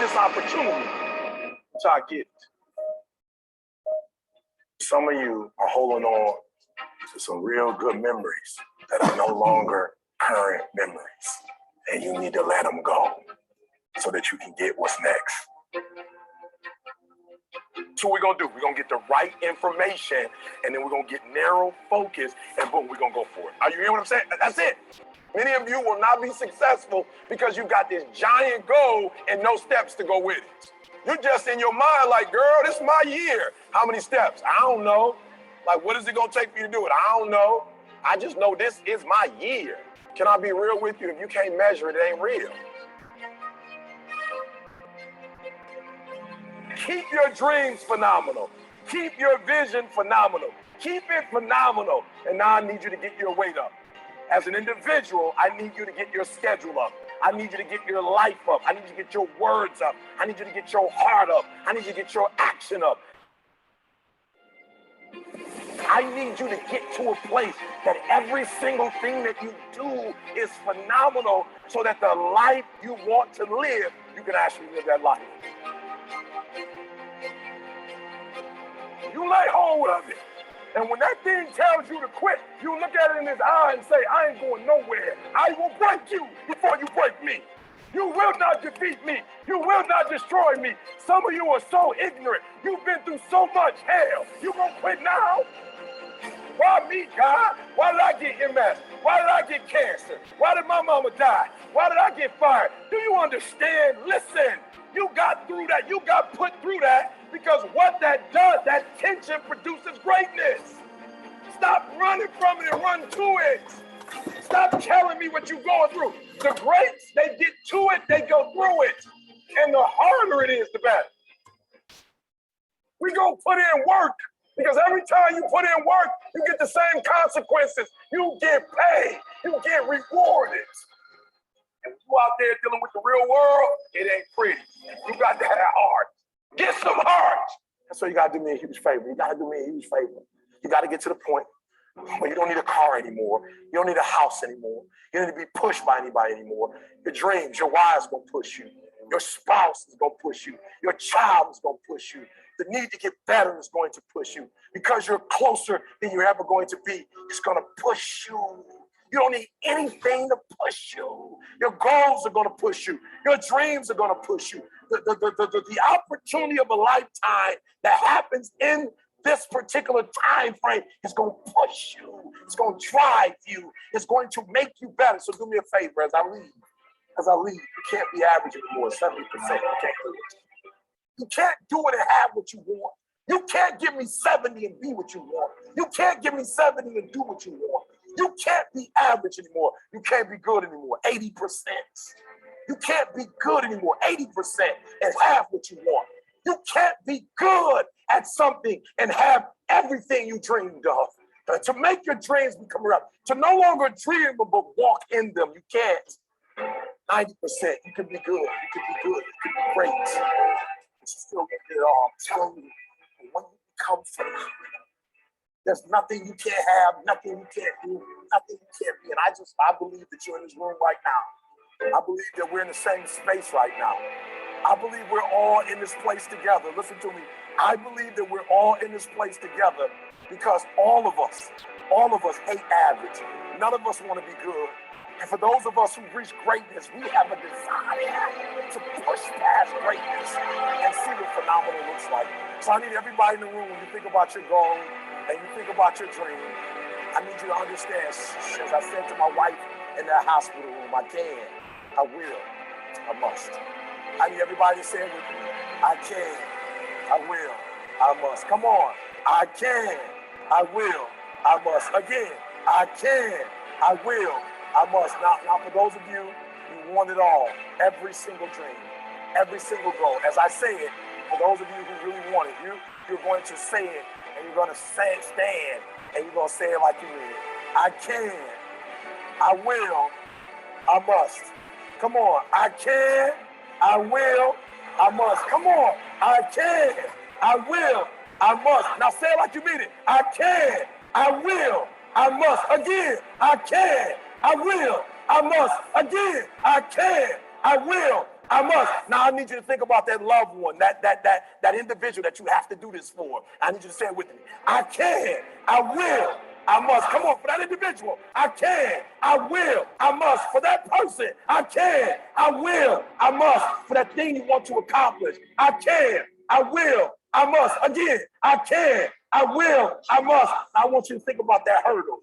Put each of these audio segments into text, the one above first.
this opportunity. So I get it. Some of you are holding on to some real good memories that are no longer current memories. And you need to let them go so that you can get what's next. So what we're gonna do, we're gonna get the right information, and then we're gonna get narrow focus, and boom, we're gonna go for it. Are you hearing what I'm saying? That's it. Many of you will not be successful because you got this giant goal and no steps to go with it. You're just in your mind like, girl, this is my year. How many steps? I don't know. Like, what is it gonna take for you to do it? I don't know. I just know this is my year. Can I be real with you? If you can't measure it, it ain't real. Keep your dreams phenomenal. Keep your vision phenomenal. Keep it phenomenal. And now I need you to get your weight up. As an individual, I need you to get your schedule up. I need you to get your life up. I need you to get your words up. I need you to get your heart up. I need you to get your action up. I need you to get to a place that every single thing that you do is phenomenal so that the life you want to live, you can actually live that life. You lay hold of it. And when that thing tells you to quit, you look at it in his eye and say, I ain't going nowhere. I will break you before you break me. You will not defeat me. You will not destroy me. Some of you are so ignorant. You've been through so much hell. You gonna quit now? Why me, God? Why did I get MS? Why did I get cancer? Why did my mama die? Why did I get fired? Do you understand? Listen, you got through that. You got put through that because what that does, that tension produces greatness. Stop running from it and run to it. Stop telling me what you're going through. The greats, they get to it, they go through it. And the harder it is, the better. We gonna put in work. Because every time you put in work, you get the same consequences. You get paid. You get rewarded. And you out there dealing with the real world, it ain't pretty. You got to have heart. Get some heart. And so you got to do me a huge favor. You got to do me a huge favor. You got to get to the point where you don't need a car anymore. You don't need a house anymore. You don't need to be pushed by anybody anymore. Your dreams, your wives going to push you. Your spouse is going to push you. Your child is going to push you. The need to get better is going to push you. Because you're closer than you're ever going to be, it's going to push you. You don't need anything to push you. Your goals are going to push you. Your dreams are going to push you. The opportunity of a lifetime that happens in this particular time frame is going to push you. It's going to drive you. It's going to make you better. So do me a favor as I leave. You can't be average anymore. 70%. You can't do it. You can't do it and have what you want. You can't give me 70 and be what you want. You can't give me 70 and do what you want. You can't be average anymore. You can't be good anymore. 80%. You can't be good anymore. 80% and have what you want. You can't be good at something and have everything you dreamed of. To make your dreams become real. To no longer dream but walk in them. You can't. 90%. You can be good. You can be good. You can be great. But you still get it all. I'm telling you, when you become phenomenal, there's nothing you can't have, nothing you can't do, nothing you can't be. And I believe that you're in this room right now. I believe that we're in the same space right now. I believe we're all in this place together. Listen to me. I believe that we're all in this place together because all of us hate average. None of us want to be good. And for those of us who've reached greatness, we have a desire to push past greatness and see what phenomenal looks like. So I need everybody in the room, when you think about your goal and you think about your dream, I need you to understand, as I said to my wife in that hospital room, I can, I will, I must. I need everybody to say it with me. I can, I will, I must. Come on. I can, I will, I must. Again, I can, I will, I must. Now for those of you who want it all, every single dream, every single goal, as I say it, for those of you who really want it, you're going to say it, and you're going to stand, and you're going to say it like you mean it. I can, I will, I must. Come on. I can, I will, I must. Come on. I can, I will, I must. Now say it like you mean it. I can, I will, I must. Again, I can, I will, I must. Again, I can, I will, I must. Now I need you to think about that loved one, that individual that you have to do this for. I need you to say it with me. I can, I will, I must. Come on, for that individual, I can, I will, I must. For that person, I can, I will, I must. For that thing you want to accomplish, I can, I will, I must. Again, I can, I will, I must. I want you to think about that hurdle.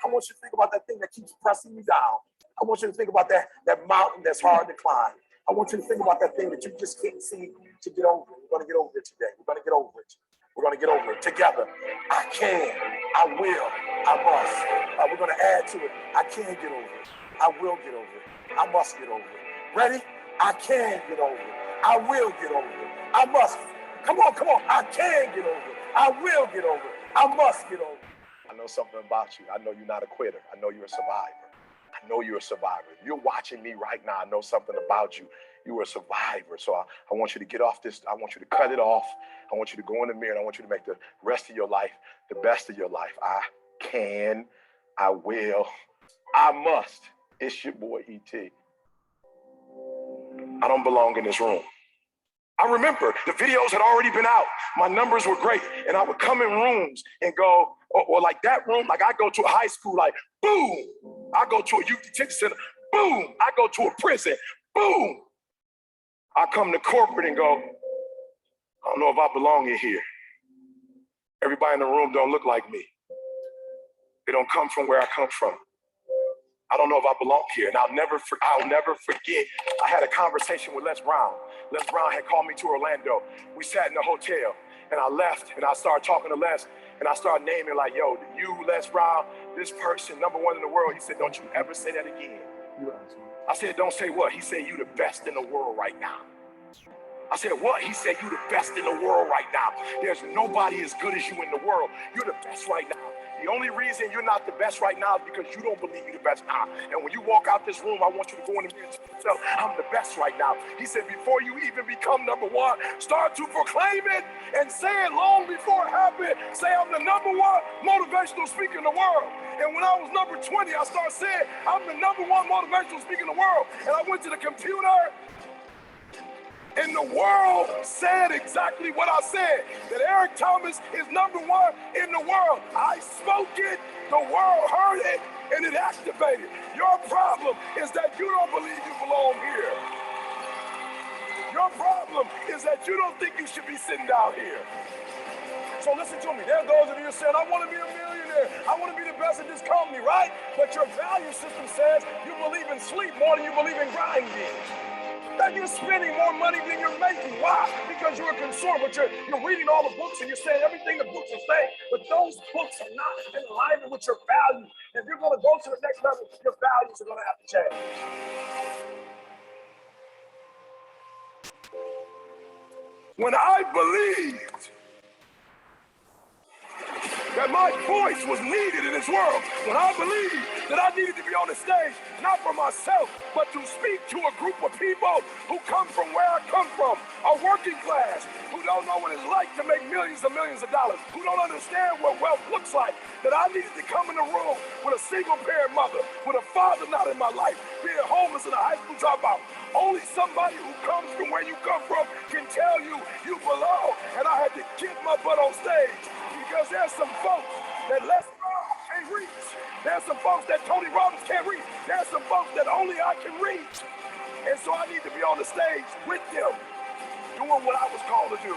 I want you to think about that thing that keeps pressing you down. I want you to think about that mountain that's hard to climb. I want you to think about that thing that you just can't see to get over. We're going to get over it today. We're going to get over it. We're going to get over it together. I can, I will, I must. We're going to add to it. I can get over it. I will get over it. I must get over it. Ready? I can get over it. I will get over it. I must. Come on, come on. I can get over it. I will get over it. I must get over it. I know something about you. I know you're not a quitter. I know you're a survivor. I know you're a survivor. If you're watching me right now, I know something about you. You are a survivor. So I want you to get off this. I want you to cut it off. I want you to go in the mirror and I want you to make the rest of your life the best of your life. I can, I will, I must. It's your boy E.T. I don't belong in this room. I remember the videos had already been out. My numbers were great. And I would come in rooms and go, or like that room, like I go to a high school, like boom. I go to a youth detention center, boom. I go to a prison, boom. I come to corporate and go, I don't know if I belong in here. Everybody in the room don't look like me. They don't come from where I come from. I don't know if I belong here. And I'll never forget, I had a conversation with Les Brown. Les Brown had called me to Orlando. We sat in the hotel and I left and I started talking to Les and I started naming like, yo, you, Les Brown, this person, #1 in the world. He said, don't you ever say that again. I said, don't say what? He said, you the best in the world right now. I said, what? He said, you the best in the world right now. There's nobody as good as you in the world. You're the best right now. The only reason you're not the best right now is because you don't believe you're the best now. And when you walk out this room, I want you to go in the mirror and tell yourself, I'm the best right now. He said, before you even become #1, start to proclaim it and say it long before it happened. Say, I'm the #1 motivational speaker in the world. And when I was number 20, I started saying, I'm the #1 motivational speaker in the world. And I went to the computer and the world said exactly what I said, that Eric Thomas is #1 in the world. I spoke it, the world heard it, and it activated. Your problem is that you don't believe you belong here. Your problem is that you don't think you should be sitting down here. So listen to me, there are those of you saying, I want to be a millionaire. I want to be the best at this company, right? But your value system says you believe in sleep more than you believe in grinding. That you're spending more money than you're making. Why? Because you're a consumer, but you're reading all the books and you're saying everything the books are saying, but those books are not in alignment with your values. If you're going to go to the next level, your values are going to have to change. When I believed that my voice was needed in this world, when I believed that I needed to be on the stage, not for myself, but to speak to a group of people who come from where I come from, a working class, who don't know what it's like to make millions and millions of dollars, who don't understand what wealth looks like, that I needed to come in the room with a single parent mother, with a father not in my life, being homeless in a high school dropout. Only somebody who comes from where you come from can tell you you belong. And I had to get my butt on stage because there's some folks that Les Brown can't reach. There's some folks that Tony Robbins can't reach. There's some folks that only I can reach. And so I need to be on the stage with them, doing what I was called to do.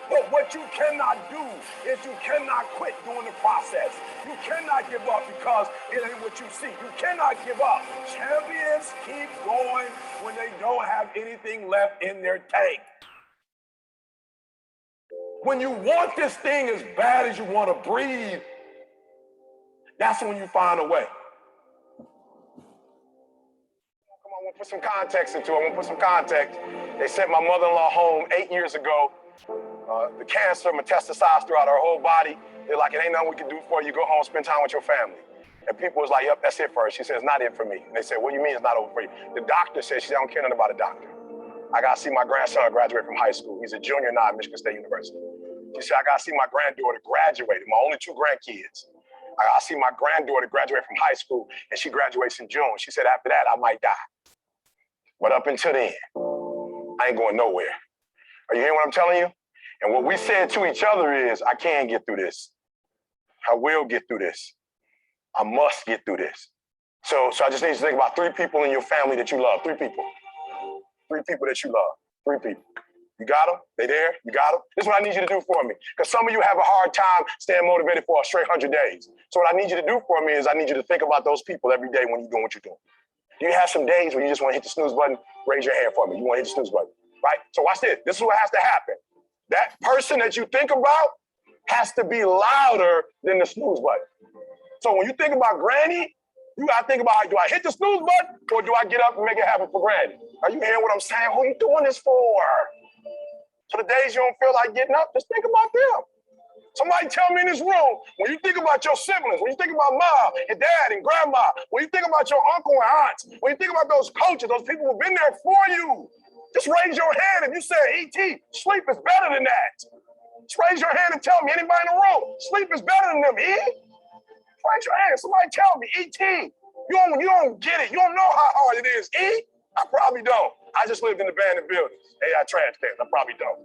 But what you cannot do is you cannot quit during the process. You cannot give up because it ain't what you see. You cannot give up. Champions keep going when they don't have anything left in their tank. When you want this thing as bad as you want to breathe, that's when you find a way. Come on, I want to put some context into it. I want to put some context. They sent my mother-in-law home 8 years ago. The cancer metastasized throughout her whole body. They're like, it ain't nothing we can do for you. Go home, spend time with your family. And people was like, yep, that's it for her. She said, it's not it for me. And they said, what do you mean it's not over for you? The doctor said, she said, I don't care nothing about a doctor. I got to see my grandson graduate from high school. He's a junior now at Michigan State University. She said, I got to see my granddaughter graduate, my only 2 grandkids. I got to see my granddaughter graduate from high school, and she graduates in June. She said, after that, I might die. But up until then, I ain't going nowhere. Are you hearing what I'm telling you? And what we said to each other is, I can get through this. I will get through this. I must get through this. So I just need you to think about 3 people in your family that you love. 3 people. 3 people that you love. 3 people. You got them? They there? You got them? This is what I need you to do for me. Because some of you have a hard time staying motivated for a straight 100 days. So what I need you to do for me is I need you to think about those people every day when you're doing what you're doing. Do you have some days when you just want to hit the snooze button? Raise your hand for me. You want to hit the snooze button, right? So watch this. This is what has to happen. That person that you think about has to be louder than the snooze button. So when you think about Granny, you got to think about, do I hit the snooze button or do I get up and make it happen for Granny? Are you hearing what I'm saying? Who are you doing this for? So the days you don't feel like getting up, just think about them. Somebody tell me in this room, when you think about your siblings, when you think about mom and dad and grandma, when you think about your uncle and aunts, when you think about those coaches, those people who've been there for you, just raise your hand if you say, E.T., sleep is better than that. Just raise your hand and tell me, anybody in the room, sleep is better than them, E? Raise your hand, somebody tell me, E.T., you don't get it. You don't know how hard it is, E? I probably don't. I just lived in abandoned buildings. AI trash cans, I probably don't.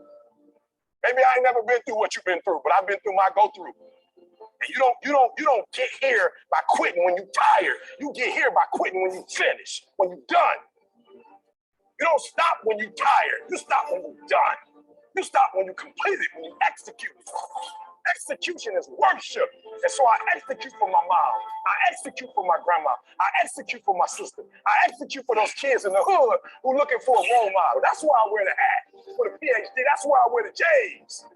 Maybe I ain't never been through what you've been through, but I've been through my go-through. And you don't get here by quitting when you're tired. You get here by quitting when you finish, when you're done. You don't stop when you're tired. You stop when you're done. You stop when you complete it, when you execute. Execution is worship. And so I execute for my mom. I execute for my grandma. I execute for my sister. I execute for those kids in the hood who are looking for a role model. That's why I wear the hat for the PhD. That's why I wear the J's.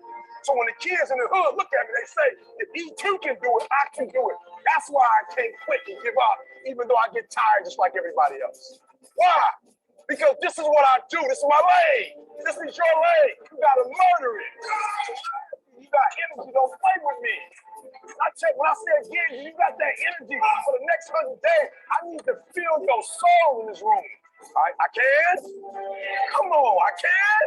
So when the kids in the hood look at me, they say, if E2 can do it, I can do it. That's why I can't quit and give up, even though I get tired just like everybody else. Why? Because this is what I do. This is my leg. This is your leg. You gotta murder it. You got energy, don't play with me. When I say again, you got that energy for the next 100 days. I need to feel your soul in this room. All right, I can? Come on, I can?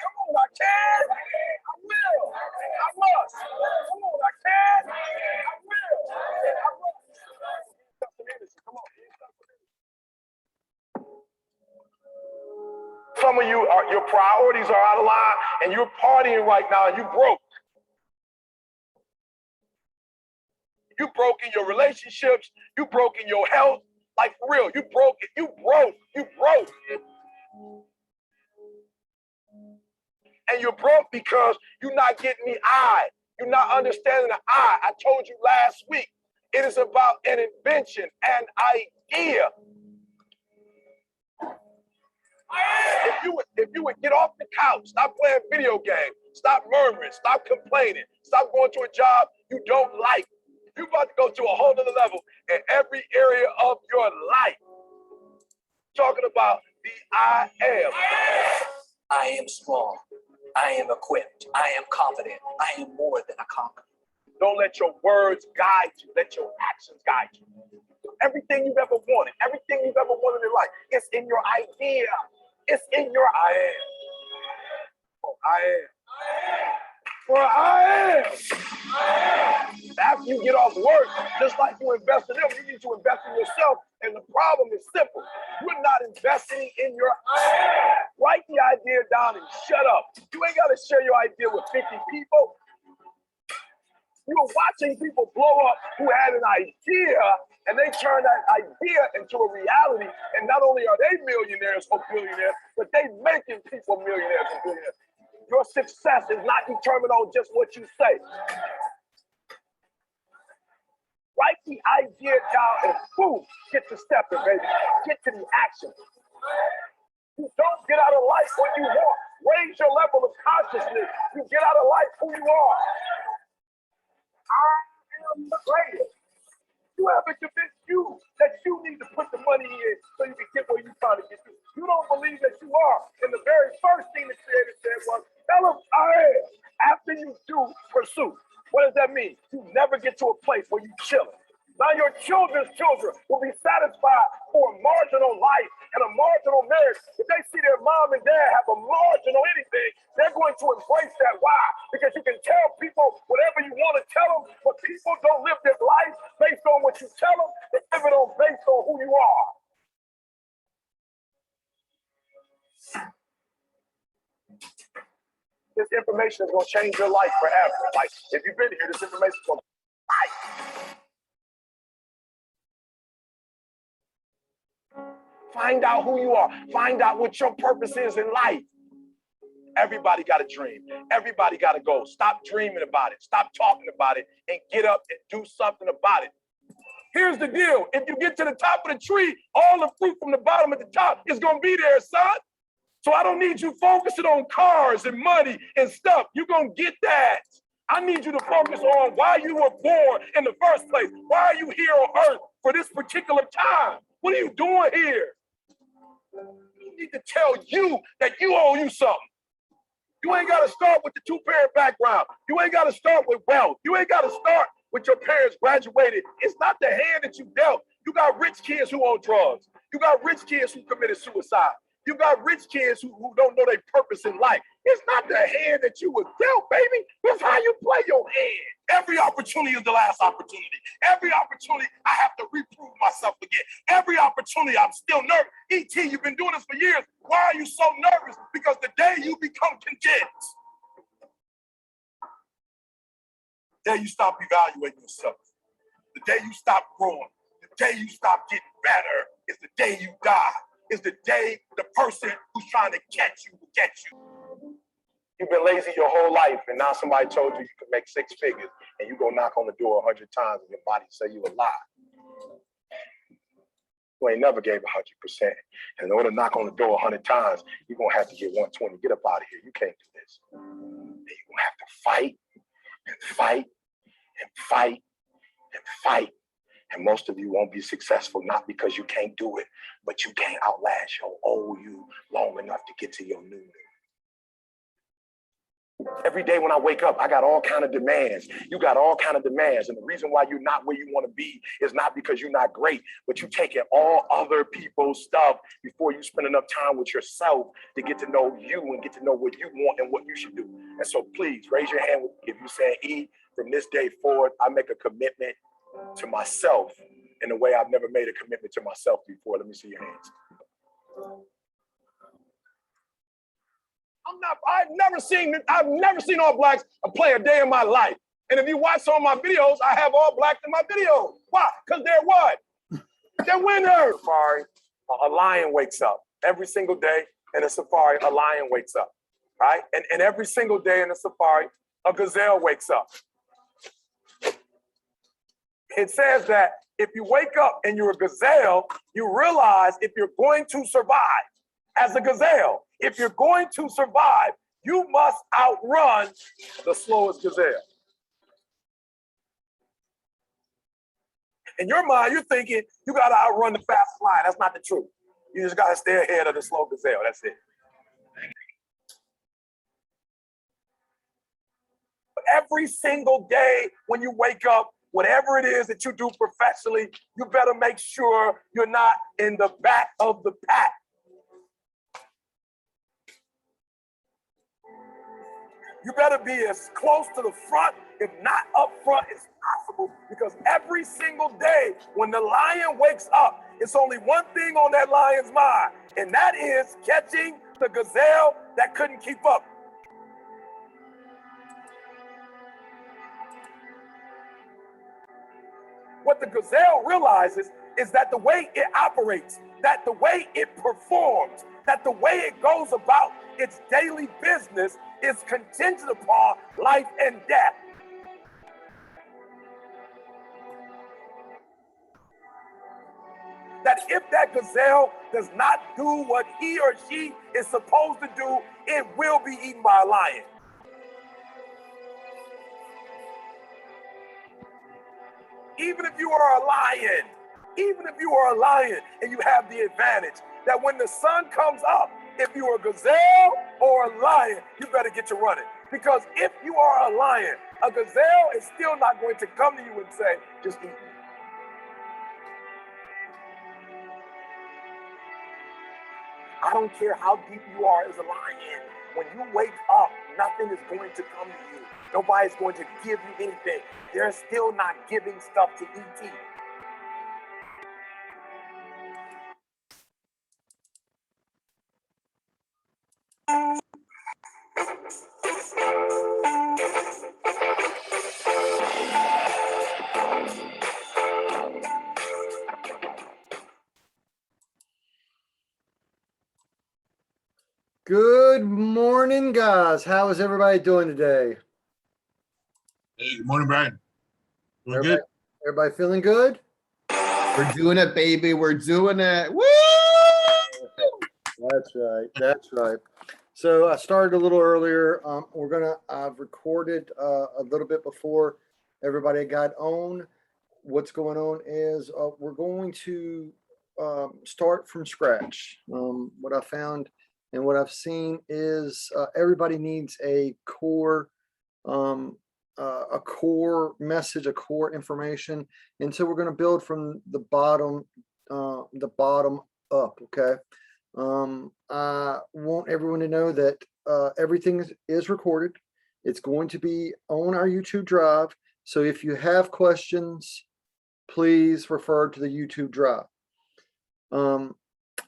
Come on, I can? I will. I must. Come on, I can? I will. I must. Come on. Some of you, your priorities are out of line and you're partying right now and you broke. You broke in your relationships, you broke in your health, like for real, you broke it, you broke. And you're broke because you're not getting the I. You're not understanding the I. I told you last week, it is about an invention, an idea. If you would get off the couch, stop playing video games, stop murmuring, stop complaining, stop going to a job you don't like. You're about to go to a whole other level in every area of your life. Talking about the I am. I am strong. I am equipped. I am confident. I am more than a conqueror. Don't let your words guide you. Let your actions guide you. Everything you've ever wanted, everything you've ever wanted in life, it's in your idea. It's in your I am. Oh, I am. Well, I am. After you get off work, just like you invest in them, you need to invest in yourself. And the problem is simple. You're not investing in your idea. Write the idea down and shut up. You ain't got to share your idea with 50 people. You're watching people blow up who had an idea and they turn that idea into a reality. And not only are they millionaires or billionaires, but they making people millionaires and billionaires. Your success is not determined on just what you say. Write the idea down and boom, get to stepping, baby. Get to the action. You don't get out of life what you want. Raise your level of consciousness. You get out of life who you are. I am the greatest. You haven't convinced you that you need to put the money in so you can get where you're trying to get to. You don't believe that you are. And the very first thing the Creator said was, tell them I am. After you do pursue. What does that mean? You never get to a place where you chilling. Now your children's children will be satisfied for a marginal life and a marginal marriage. If they see their mom and dad have a marginal anything, they're going to embrace that. Why? Because you can tell people whatever you want to tell them, but people don't live their life based on what you tell them. They live it based on who you are. information is going to change your life forever. Like, if you've been here, this information is going to find out who you are. Find out what your purpose is in life. Everybody got a dream. Everybody got a goal. Stop dreaming about it. Stop talking about it and get up and do something about it. Here's the deal. If you get to the top of the tree, all the fruit from the bottom at the top is going to be there, son. So I don't need you focusing on cars and money and stuff. You're going to get that. I need you to focus on why you were born in the first place. Why are you here on earth for this particular time? What are you doing here? You need to tell you that you owe you something. You ain't got to start with the two-parent background. You ain't got to start with wealth. You ain't got to start with your parents graduated. It's not the hand that you dealt. You got rich kids who own drugs. You got rich kids who committed suicide. You got rich kids who don't know their purpose in life. It's not the hand that you were dealt, baby. It's how you play your hand. Every opportunity is the last opportunity. Every opportunity, I have to reprove myself again. Every opportunity, I'm still nervous. E.T., you've been doing this for years. Why are you so nervous? Because the day you become content, the day you stop evaluating yourself, the day you stop growing, the day you stop getting better is the day you die. Is the day the person who's trying to catch you will catch you. You've been lazy your whole life, and now somebody told you you could make 6 figures, and you go knock on the door 100 times, and your body say you a lie. You ain't never gave 100%. And in order to knock on the door 100 times, you're gonna have to get 120. Get up out of here. You can't do this. And you're gonna have to fight and fight and fight and fight. And most of you won't be successful, not because you can't do it, but you can't outlast your old you long enough to get to your new you. Every day when I wake up, I got all kind of demands. You got all kind of demands. And the reason why you're not where you want to be is not because you're not great, but you're taking all other people's stuff before you spend enough time with yourself to get to know you and get to know what you want and what you should do. And so please raise your hand if you're saying, E, from this day forward, I make a commitment to myself in a way I've never made a commitment to myself before. Let me see your hands. I've never seen all blacks play a day in my life. And if you watch some of my videos, I have all blacks in my videos. Why? Because they're what? They're winners. Safari, a lion wakes up every single day in a safari. A lion wakes up, right? And every single day in a safari, a gazelle wakes up. It says that if you wake up and you're a gazelle, you realize if you're going to survive as a gazelle, if you're going to survive, you must outrun the slowest gazelle. In your mind, you're thinking you got to outrun the fastest lion. That's not the truth. You just got to stay ahead of the slow gazelle. That's it. Every single day when you wake up, whatever it is that you do professionally, you better make sure you're not in the back of the pack. You better be as close to the front, if not up front, as possible, because every single day when the lion wakes up, it's only one thing on that lion's mind, and that is catching the gazelle that couldn't keep up. What the gazelle realizes is that the way it operates, that the way it performs, that the way it goes about its daily business is contingent upon life and death. That if that gazelle does not do what he or she is supposed to do, it will be eaten by a lion. Even if you are a lion, and you have the advantage that when the sun comes up, if you're a gazelle or a lion, you better get to running. Because if you are a lion, a gazelle is still not going to come to you and say, just eat me. I don't care how deep you are as a lion. When you wake up, nothing is going to come to you. Nobody's going to give you anything. They're still not giving stuff to E.T. Good morning, guys. How is everybody doing today? Hey, good morning, Brian. Doing Everybody, good. everybody feeling good? We're doing it, baby. We're doing it. Woo! That's right. That's right. So I started a little earlier. I've recorded a little bit before everybody got on. What's going on is we're going to start from scratch. What I found and what I've seen is everybody needs um, a core message, a core information, and so we're going to build from the bottom up. Okay. I want everyone to know that everything is recorded. It's going to be on our YouTube drive. So if you have questions, please refer to the YouTube drive.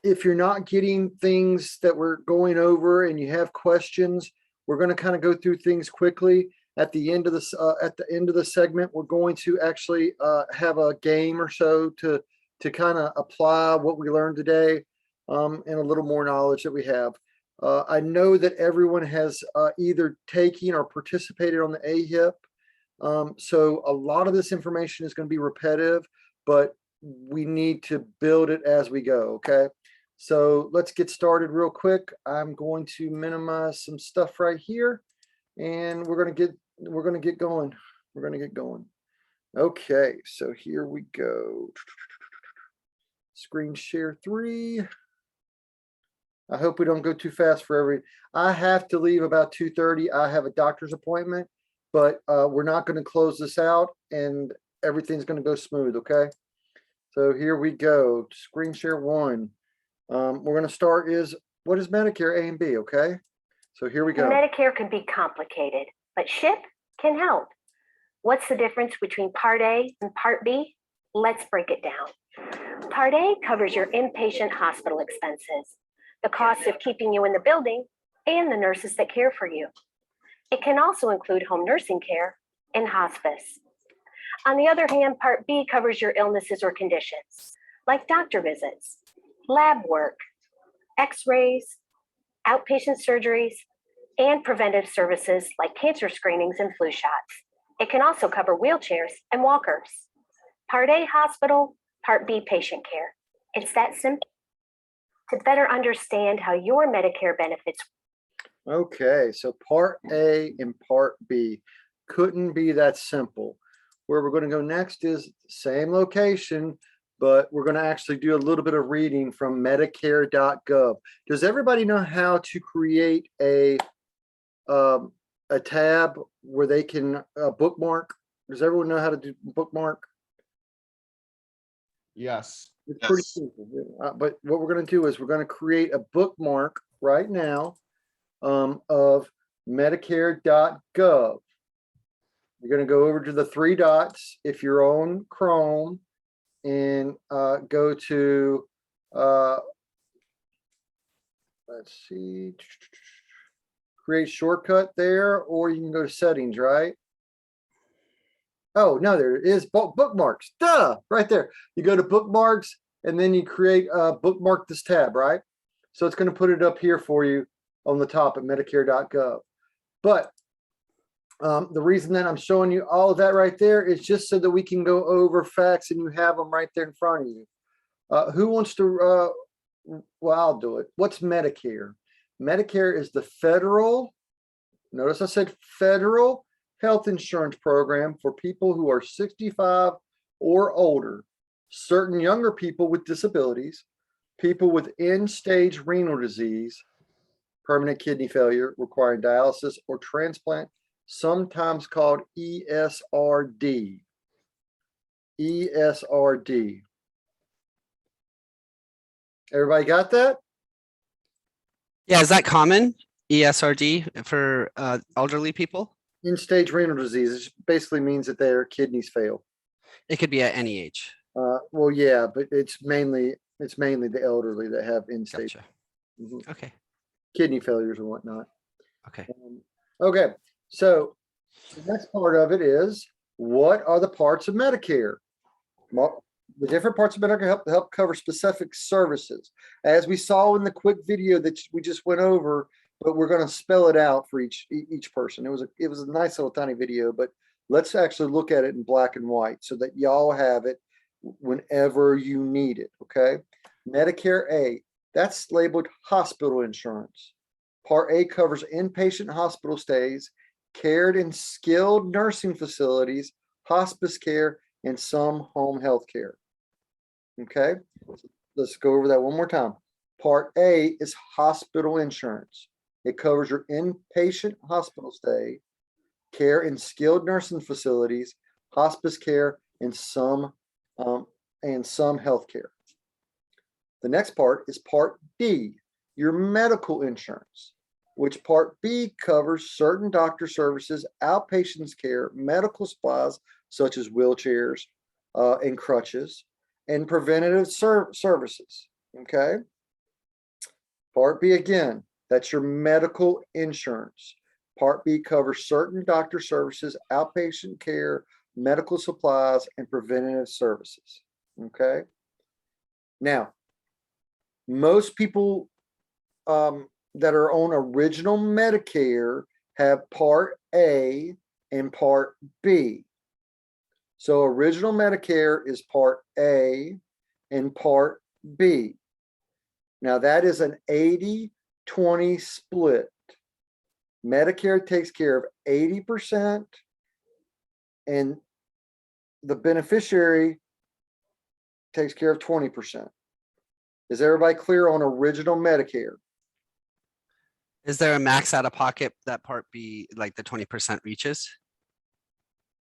If you're not getting things that we're going over and you have questions, we're going to kind of go through things quickly. At the end of the segment, we're going to actually have a game or so to kind of apply what we learned today and a little more knowledge that we have. I know that everyone has either taken or participated on the AHIP. So a lot of this information is going to be repetitive, but we need to build it as we go. Okay. So let's get started real quick. I'm going to minimize some stuff right here and we're going to get going. We're going to get going. Okay. So here we go. Screen share 3. I hope we don't go too fast I have to leave about 2:30. I have a doctor's appointment, but we're not going to close this out and everything's going to go smooth. Okay. So here we go. Screen share 1. We're going to start what is Medicare A and B? Okay. So here we go. Medicare can be complicated, but SHIP can help. What's the difference between Part A and Part B? Let's break it down. Part A covers your inpatient hospital expenses, the costs of keeping you in the building, and the nurses that care for you. It can also include home nursing care and hospice. On the other hand, Part B covers your illnesses or conditions, like doctor visits, lab work, x-rays, outpatient surgeries, and preventive services like cancer screenings and flu shots. It can also cover wheelchairs and walkers. Part A hospital, Part B patient care. It's that simple. To better understand how your Medicare benefits. Okay, so Part A and Part B couldn't be that simple. Where we're going to go next is same location, but we're going to actually do a little bit of reading from Medicare.gov. Does everybody know how to create a tab where they can bookmark? Does everyone know how to do bookmark? Yes. It's pretty simple. But what we're going to do is we're going to create a bookmark right now of Medicare.gov. You're going to go over to the 3 dots if you're on Chrome and go to, let's see, create shortcut there, or you can go to settings, right? Oh, no, there it is. Bookmarks. Duh, right there. You go to bookmarks and then you create bookmark this tab, right? So it's going to put it up here for you on the top at Medicare.gov. But the reason that I'm showing you all of that right there is just so that we can go over facts and you have them right there in front of you. Who wants to, well, I'll do it. What's Medicare? Medicare is the federal, notice I said federal health insurance program for people who are 65 or older, certain younger people with disabilities, people with end-stage renal disease, permanent kidney failure requiring dialysis or transplant, sometimes called ESRD. ESRD. Everybody got that? Yeah, is that common? ESRD for elderly people? End-stage renal disease. It basically means that their kidneys fail. It could be at any age. Well, yeah, but it's mainly the elderly that have end-stage Gotcha. Okay. kidney failures and whatnot. Okay. Okay, so the next part of it is, what are the parts of Medicare? the different parts of Medicare help cover specific services. As we saw in the quick video that we just went over, but we're going to spell it out for each person. It was a nice little tiny video, but let's actually look at it in black and white so that y'all have it whenever you need it. Okay. Medicare A, that's labeled hospital insurance. Part A covers inpatient hospital stays, cared in skilled nursing facilities, hospice care, and some home health care. Okay, let's go over that one more time. Part A is hospital insurance. It covers your inpatient hospital stay, care in skilled nursing facilities, hospice care, and some health care. The next part is Part B, your medical insurance, which Part B covers certain doctor services, outpatients care, medical supplies such as wheelchairs and crutches, and preventative services. Okay. Part B again, that's your medical insurance. Part B covers certain doctor services, outpatient care, medical supplies, and preventative services. Okay. Now, most people that are on original Medicare have Part A and Part B. So original Medicare is Part A and Part B. Now that is an 80-20 split. Medicare takes care of 80% and the beneficiary takes care of 20%. Is everybody clear on original Medicare? Is there a max out of pocket that Part B, like the 20% reaches?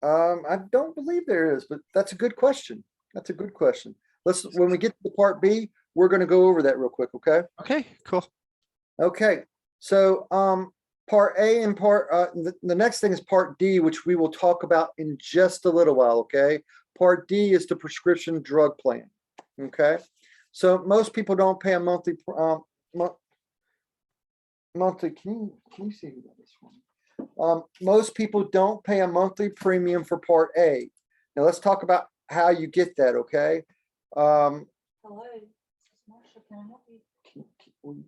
I don't believe there is, but that's a good question. That's a good question. When we get to the Part B, we're going to go over that real quick. Okay. Okay, cool. Okay. So, Part A and the next thing is Part D, which we will talk about in just a little while. Okay. Part D is the prescription drug plan. Okay. So most people don't pay a monthly, can you see who that is from? Most people don't pay a monthly premium for Part A. Now let's talk about how you get that, okay? Hello, this is Marsha. Can I help you?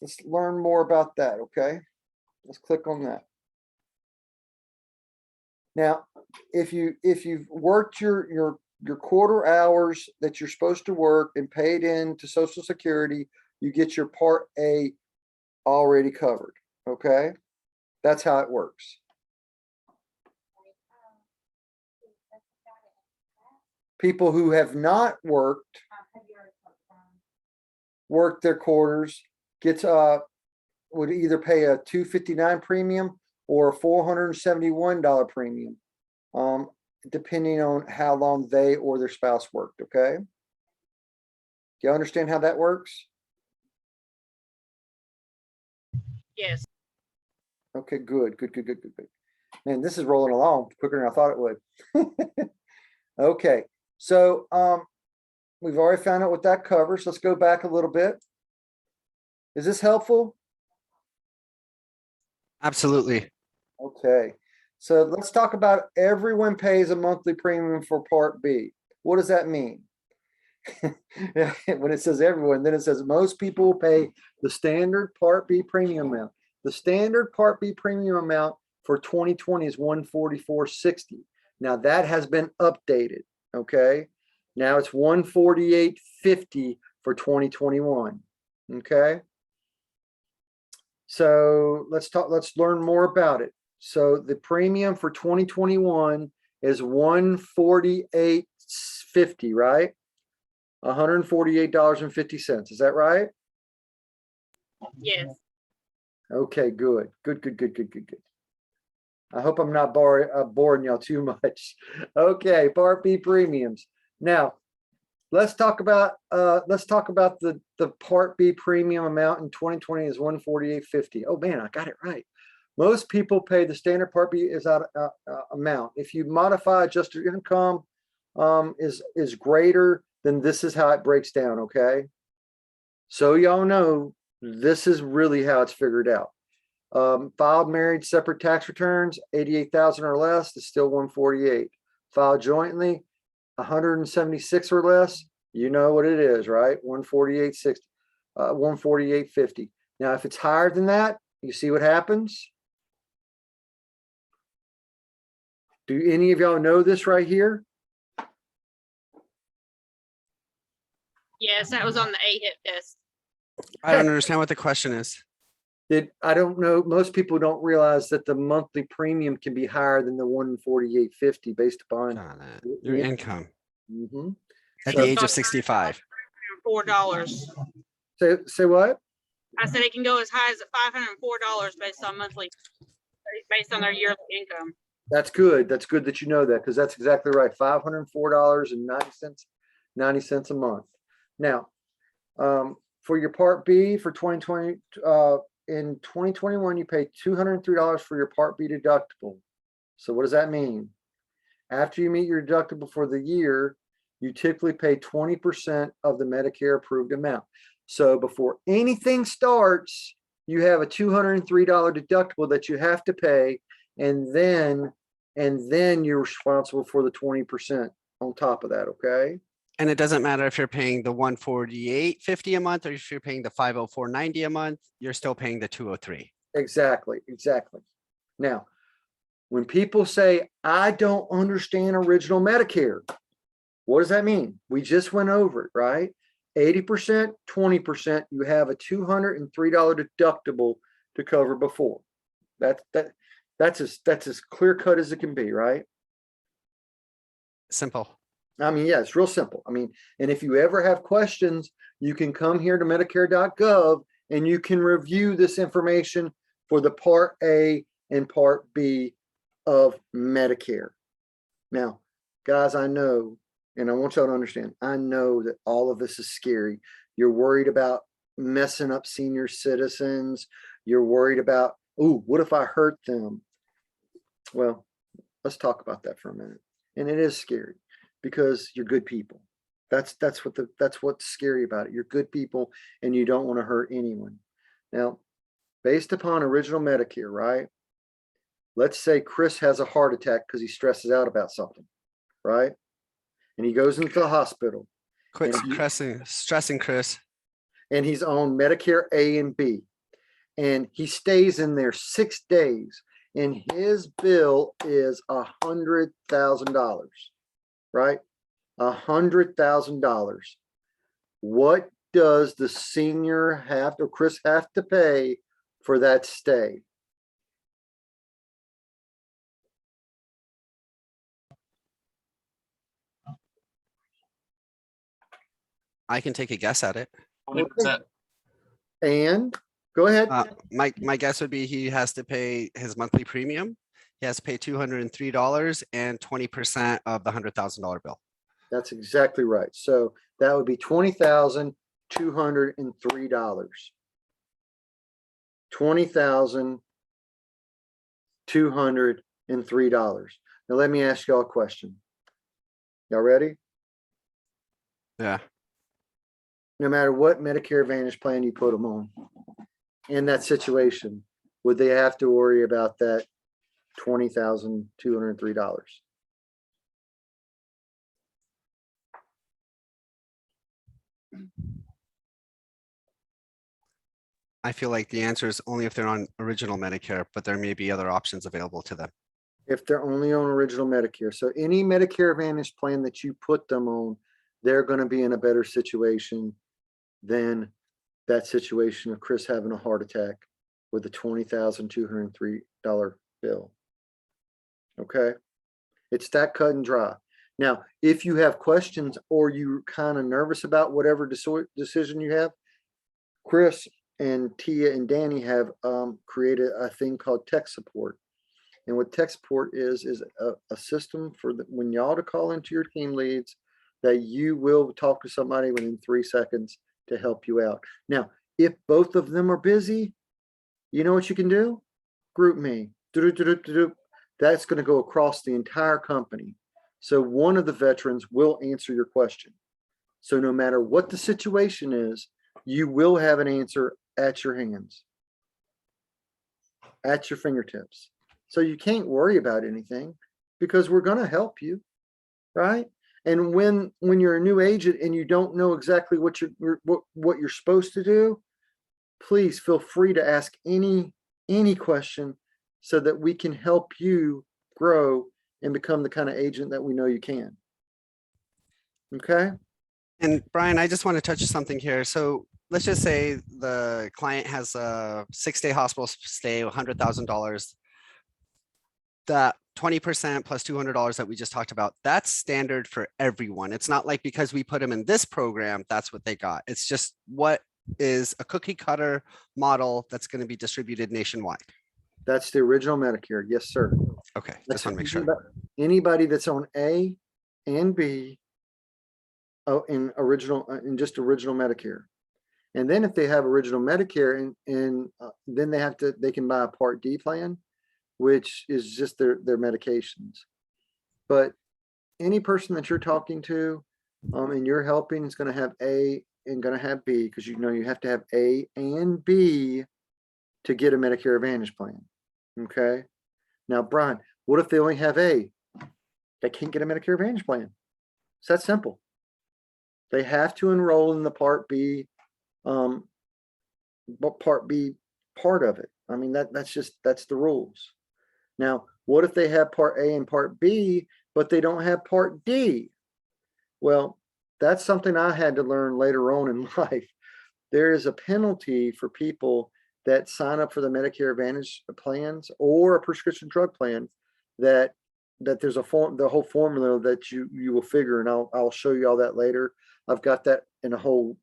Let's learn more about that, okay? Let's click on that. Now, if you've worked your quarter hours that you're supposed to work and paid into Social Security, you get your Part A already covered, okay? That's how it works. People who have not worked their quarters gets would either pay a $259 premium or a $471 premium, depending on how long they or their spouse worked. Okay, do you understand how that works? Yes. Okay, good. Man, this is rolling along quicker than I thought it would. Okay, so we've already found out what that covers. Let's go back a little bit. Is this helpful? Absolutely. Okay, so let's talk about everyone pays a monthly premium for Part B. What does that mean? When it says everyone, then it says most people pay the standard Part B premium amount. The standard Part B premium amount for 2020 is $144.60. Now that has been updated. Okay, now it's $148.50 for 2021. Okay, so let's learn more about it. So the premium for 2021 is $148.50, right? $148.50. Is that right? Yes. Okay, good. I hope I'm not boring y'all too much. Okay, Part B premiums. Now, let's talk about the Part B premium amount in 2020 is $148.50. Oh man, I got it right. Most people pay the standard Part B is that amount. If you modify adjusted income is greater, then this is how it breaks down. Okay, so y'all know this is really how it's figured out. Filed married separate tax returns, 88,000 or less is still 148. Filed jointly, 176 or less, you know what it is, right? 148.60, 148.50. Now, if it's higher than that, you see what happens? Do any of y'all know this right here? Yes, that was on the AHIP test. I don't understand what the question is. I don't know, most people don't realize that the monthly premium can be higher than the 148.50 based upon. Got it. Your Yeah. income Mhm. at So- the age of 65. $4. Say what? I said it can go as high as $504 based on monthly, based on their yearly income. That's good. That's good that you know that, because that's exactly right. $504.90, 90 cents a month. Now, for your Part B for 2020, in 2021, you pay $203 for your Part B deductible. So what does that mean? After you meet your deductible for the year, you typically pay 20% of the Medicare approved amount. So before anything starts, you have a $203 deductible that you have to pay, and then you're responsible for the 20% on top of that, okay? And it doesn't matter if you're paying the 148.50 a month or if you're paying the 504.90 a month, you're still paying the 203. Exactly. Now, when people say, I don't understand original Medicare, what does that mean? We just went over it, right? 80%, 20%, you have a $203 deductible to cover before. That's as clear cut as it can be, right? Simple. I mean, yeah, it's real simple. I mean, and if you ever have questions, you can come here to Medicare.gov and you can review this information for the Part A and Part B of Medicare. Now, guys, I know, and I want y'all to understand, I know that all of this is scary. You're worried about messing up senior citizens. You're worried about, oh, what if I hurt them? Well, let's talk about that for a minute. And it is scary because you're good people. That's what's scary about it. You're good people and you don't want to hurt anyone. Now, based upon original Medicare, right? Let's say Chris has a heart attack because he stresses out about something, right? And he goes into the hospital. Quit And stressing, Chris. And he's on Medicare A and B. And he stays in there 6 days. And his bill is $100,000, right? $100,000. What does the senior have to, Chris, have to pay for that stay? I can take a guess at it. 20%. And go ahead. My guess would be he has to pay his monthly premium. He has to pay $203 and 20% of the $100,000 bill. That's exactly right. So that would be $20,203. $20,203. Now let me ask y'all a question. Y'all ready? Yeah. No matter what Medicare Advantage plan you put them on, in that situation, would they have to worry about that $20,203? I feel like the answer is only if they're on original Medicare, but there may be other options available to them. If they're only on original Medicare. So any Medicare Advantage plan that you put them on, they're going to be in a better situation than that situation of Chris having a heart attack with a $20,203 bill. Okay. It's that cut and dry. Now, if you have questions or you're kind of nervous about whatever decision you have, Chris and Tia and Danny have created a thing called tech support. And what tech support is a system for when y'all to call into your team leads that you will talk to somebody within 3 seconds to help you out. Now, if both of them are busy, you know what you can do? Group me. That's going to go across the entire company. So one of the veterans will answer your question. So no matter what the situation is, you will have an answer at your hands, at your fingertips. So you can't worry about anything because we're going to help you, right? And when you're a new agent and you don't know exactly what you're supposed to do, please feel free to ask any question so that we can help you grow and become the kind of agent that we know you can. Okay? And Brian, I just want to touch something here. So let's just say the client has a 6-day hospital stay, $100,000. That 20% plus $200 that we just talked about, that's standard for everyone. It's not like because we put them in this program, that's what they got. It's just what is a cookie cutter model that's going to be distributed nationwide. That's the original Medicare. Yes, sir. Okay, just want to make sure. Anybody that's on A and B, oh, in just original Medicare. And then if they have original Medicare and then they can buy a Part D plan, which is just their medications. But any person that you're talking to and you're helping is going to have A and going to have B, because you have to have A and B to get a Medicare Advantage plan. Okay. Now, Brian, what if they only have A? They can't get a Medicare Advantage plan. It's that simple. They have to enroll in the Part B, Part B part of it. I mean, that's the rules. Now, what if they have Part A and Part B, but they don't have Part D? Well, that's something I had to learn later on in life. There is a penalty for people that sign up for the Medicare Advantage plans or a prescription drug plan that there's the whole formula that you will figure, and I'll show you all that later. I've got that in a whole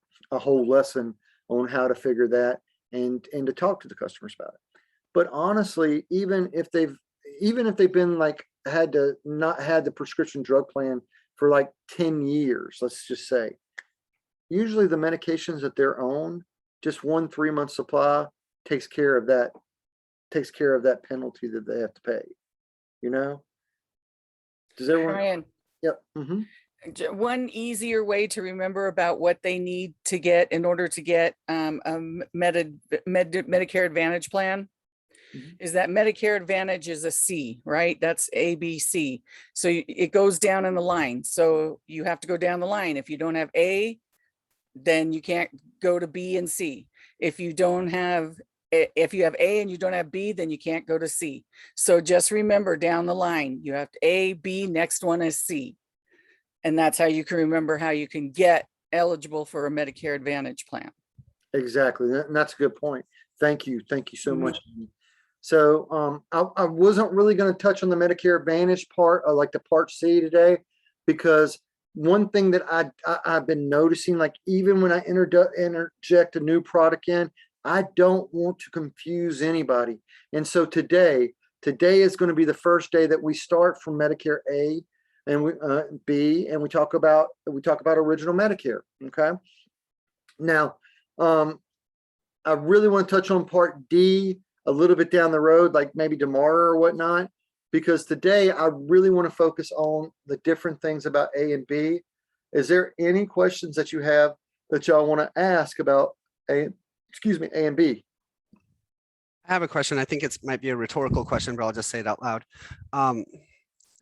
lesson on how to figure that and to talk to the customers about it. But honestly, even if they've been like not had the prescription drug plan for like 10 years, let's just say, usually the medications that they're on, just 1 3-month supply takes care of that penalty that they have to pay. Does everyone? Brian, Yep. Mm-hmm. one easier way to remember about what they need to get in order to get a Medicare Advantage plan is that Medicare Advantage is a C, right? That's ABC. So it goes down in the line. So you have to go down the line. If you don't have A, then you can't go to B and C. If you have A and you don't have B, then you can't go to C. So just remember down the line, you have A, B, next one is C. And that's how you can remember how you can get eligible for a Medicare Advantage plan. Exactly. And that's a good point. Thank you. Thank you so much. So I wasn't really going to touch on the Medicare Advantage part, like the Part C today, because one thing that I've been noticing, like even when I interject a new product in, I don't want to confuse anybody. And so today is going to be the first day that we start from Medicare A and B, and we talk about original Medicare. Okay. Now, I really want to touch on Part D a little bit down the road, like maybe tomorrow or whatnot, because today I really want to focus on the different things about A and B. Is there any questions that you have that y'all want to ask about A and B? I have a question. I think it might be a rhetorical question, but I'll just say it out loud.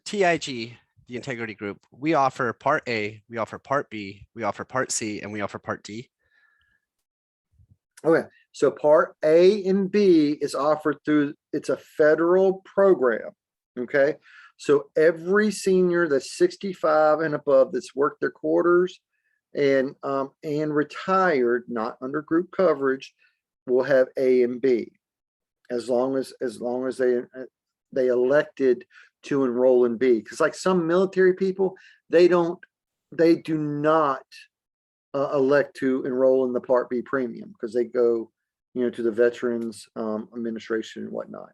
TIG, the Integrity Group, we offer Part A, we offer Part B, we offer Part C, and we offer Part D. Okay, so Part A and B is offered it's a federal program. Okay, so every senior that's 65 and above that's worked their quarters and retired, not under group coverage, will have A and B, as long as they elected to enroll in B. Because like some military people, they do not elect to enroll in the Part B premium because they go, to the Veterans Administration and whatnot.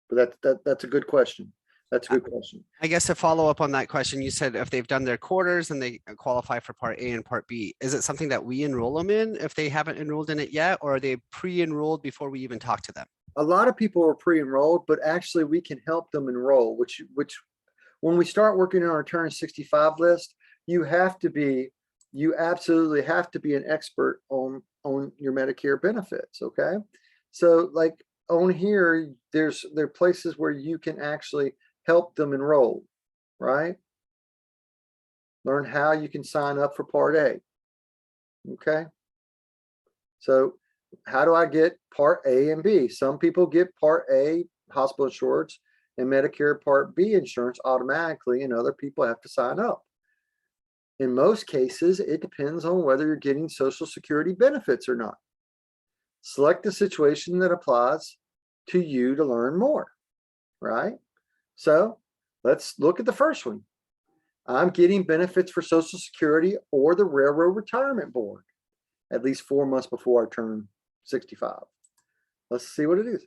But that's a good question. That's a good question. I guess to follow up on that question, you said if they've done their quarters and they qualify for Part A and Part B, is it something that we enroll them in if they haven't enrolled in it yet, or are they pre-enrolled before we even talk to them? A lot of people are pre-enrolled, but actually we can help them enroll, which when we start working on our Turn 65 list, you absolutely have to be an expert on your Medicare benefits. Okay. So like on here, there are places where you can actually help them enroll, right? learn how you can sign up for Part A. Okay. So how do I get Part A and B? Some people get Part A hospital insurance and Medicare Part B insurance automatically, and other people have to sign up. In most cases, it depends on whether you're getting Social Security benefits or not. Select the situation that applies to you to learn more, right? So let's look at the first one. I'm getting benefits for Social Security or the Railroad Retirement Board at least 4 months before I turn 65. Let's see what it is.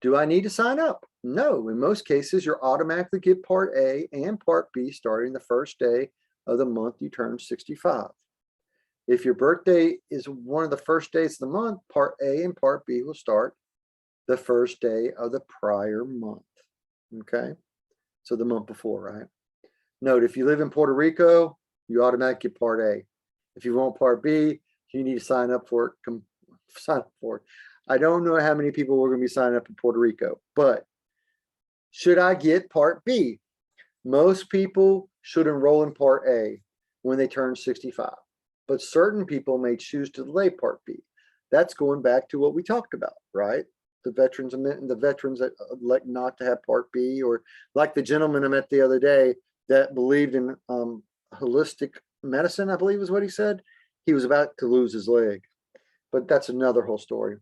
Do I need to sign up? No. In most cases, you'll automatically get Part A and Part B starting the first day of the month you turn 65. If your birthday is one of the first days of the month, Part A and Part B will start the first day of the prior month. Okay, so the month before, right? Note, if you live in Puerto Rico, you automatically get Part A. If you want Part B, you need to sign up for it. Sign up for it. I don't know how many people are going to be signing up in Puerto Rico, but should I get Part B? Most people should enroll in Part A when they turn 65, but certain people may choose to delay Part B. That's going back to what we talked about, right? The veterans that elect not to have Part B, or like the gentleman I met the other day that believed in holistic medicine, I believe is what he said. He was about to lose his leg, but that's another whole story.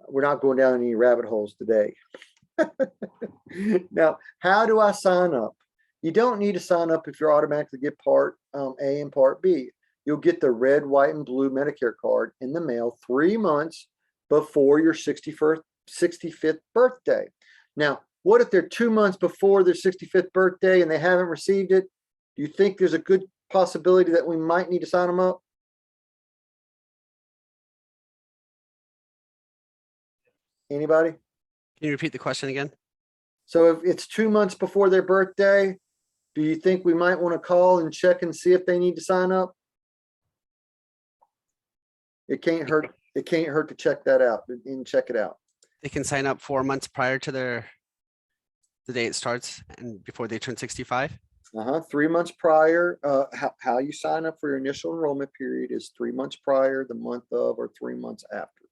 We're not going down any rabbit holes today. Now, how do I sign up? You don't need to sign up if you automatically get Part A and Part B. You'll get the red, white, and blue Medicare card in the mail 3 months before your 65th birthday. Now, what if they're 2 months before their 65th birthday and they haven't received it? Do you think there's a good possibility that we might need to sign them up? Anybody? Can you repeat the question again? So if it's 2 months before their birthday, do you think we might want to call and check and see if they need to sign up? It can't hurt. It can't hurt to check that out and check it out. They can sign up 4 months prior to the day it starts and before they turn 65. 3 months prior. How you sign up for your initial enrollment period is 3 months prior, the month of, or 3 months after.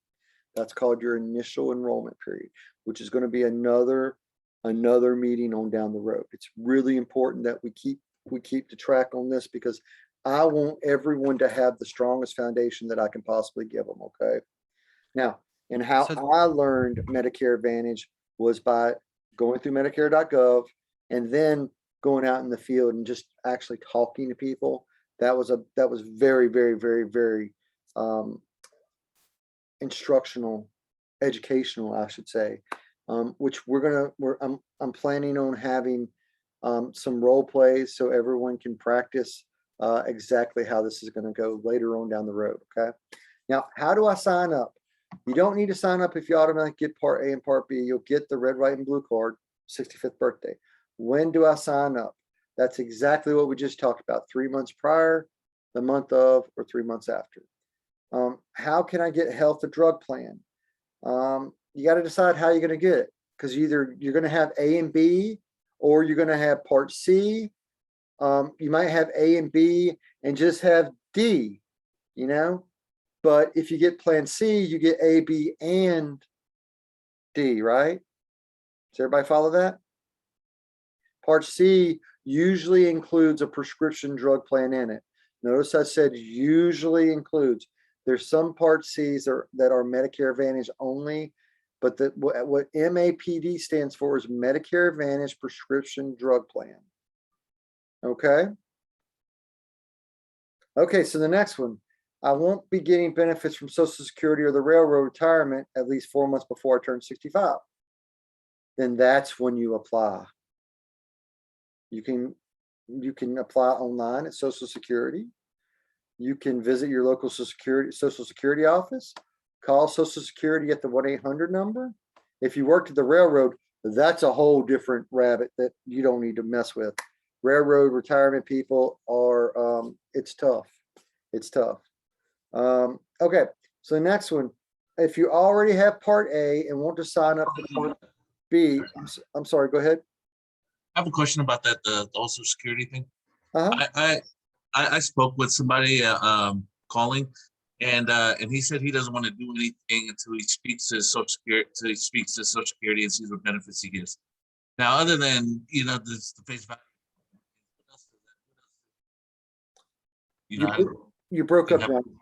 That's called your initial enrollment period, which is going to be another meeting on down the road. It's really important that we keep the track on this, because I want everyone to have the strongest foundation that I can possibly give them. Okay. Now, and how I learned Medicare Advantage was by going through Medicare.gov and then going out in the field and just actually talking to people. That was very, very, very, very instructional, educational, I should say. Which I'm planning on having some role plays so everyone can practice exactly how this is going to go later on down the road. Okay. Now, how do I sign up? You don't need to sign up if you automatically get Part A and Part B. You'll get the red, white, and blue card 65th birthday. When do I sign up? That's exactly what we just talked about. 3 months prior, the month of, or 3 months after. How can I get health or drug plan? You got to decide how you're going to get it, because either you're going to have A and B, or you're going to have Part C. You might have A and B and just have D, but if you get Plan C, you get A, B, and D, right? Does everybody follow that? Part C usually includes a prescription drug plan in it. Notice I said usually includes. There's some Part Cs that are Medicare Advantage only, but what MAPD stands for is Medicare Advantage Prescription Drug Plan. Okay. Okay, so the next one. I won't be getting benefits from Social Security or the Railroad Retirement at least 4 months before I turn 65. Then that's when you apply. You can apply online at Social Security. You can visit your local Social Security office, call Social Security at the 1-800 number. If you worked at the railroad, that's a whole different rabbit that you don't need to mess with. Railroad retirement people are, it's tough. It's tough. Okay, so the next one, if you already have Part A and want to sign up for Part B, I'm sorry, go ahead. I have a question about that, the Social Security thing. Uh-huh. I spoke with somebody calling, and he said he doesn't want to do anything until he speaks to Social Security, until he speaks to Social Security and sees what benefits he gets. Now, other than the face value, what else does that- You broke up, Yeah. John.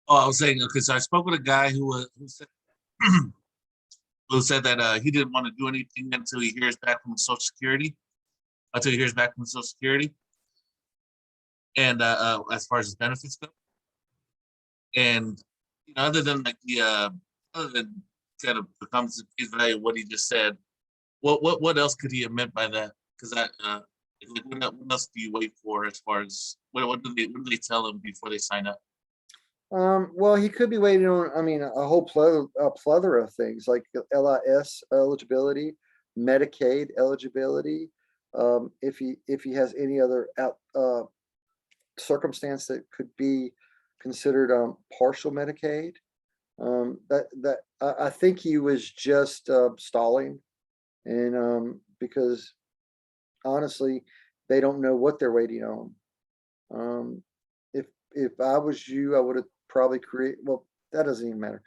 Oh, I was saying, okay, so I spoke with a guy who said that he didn't want to do anything until he hears back from Social Security, and as far as his benefits go, and other than other than kind of becomes the face value of what he just said, what else could he have meant by that? Because what else do you wait for as far as what do they tell him before they sign up? Well, he could be waiting on, I mean, a whole plethora of things like LIS eligibility, Medicaid eligibility. If he has any other circumstance that could be considered partial Medicaid. I think he was just stalling, and because honestly, they don't know what they're waiting on. If I was you, I would have probably well, that doesn't even matter.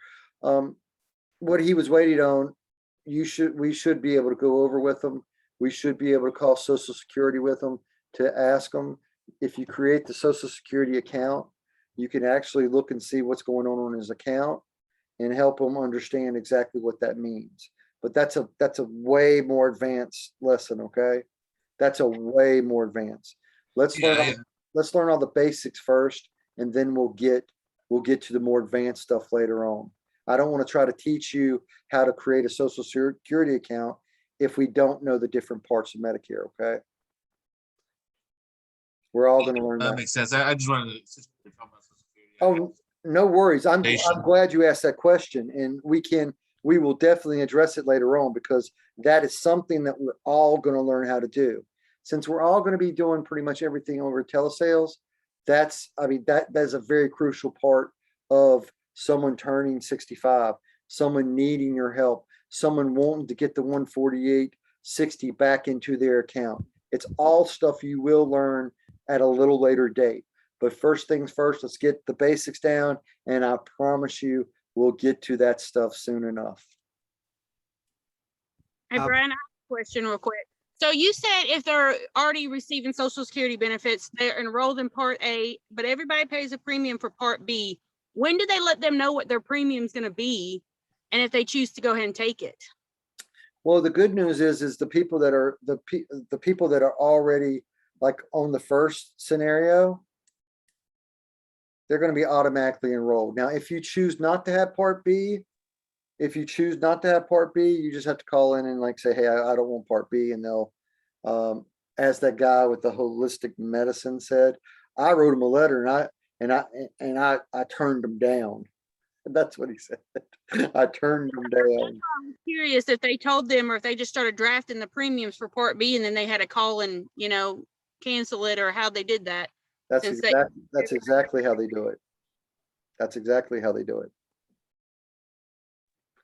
What he was waiting on, we should be able to go over with them. We should be able to call Social Security with them to ask them. If you create the Social Security account, you can actually look and see what's going on his account and help them understand exactly what that means. But that's a way more advanced lesson, okay? That's a way more advanced. Let's learn all the basics first, and then we'll get to the more advanced stuff later on. I don't want to try to teach you how to create a Social Security account if we don't know the different parts of Medicare, okay? We're all going to learn That that. makes sense. I just wanted to talk about Social Security. Oh, no worries. I'm glad you asked that question, and we will definitely address it later on, because that is something that we're all going to learn how to do. Since we're all going to be doing pretty much everything over telesales, that is a very crucial part of someone turning 65, someone needing your help, someone wanting to get the 148.60 back into their account. It's all stuff you will learn at a little later date. But first things first, let's get the basics down, and I promise you we'll get to that stuff soon enough. Hey, Brian, I have a question real quick. So you said if they're already receiving Social Security benefits, they're enrolled in Part A, but everybody pays a premium for Part B. When do they let them know what their premium is going to be, and if they choose to go ahead and take it? Well, the good news is the people that are the people that are already like on the first scenario, they're going to be automatically enrolled. Now, if you choose not to have Part B, you just have to call in and like say, hey, I don't want Part B, and they'll, as that guy with the holistic medicine said, I wrote him a letter and I turned him down. That's what he said. I turned him down. I'm curious if they told them, or if they just started drafting the premiums for Part B, and then they had to call and cancel it, or how they did that. That's exactly how they do it. That's exactly how they do it.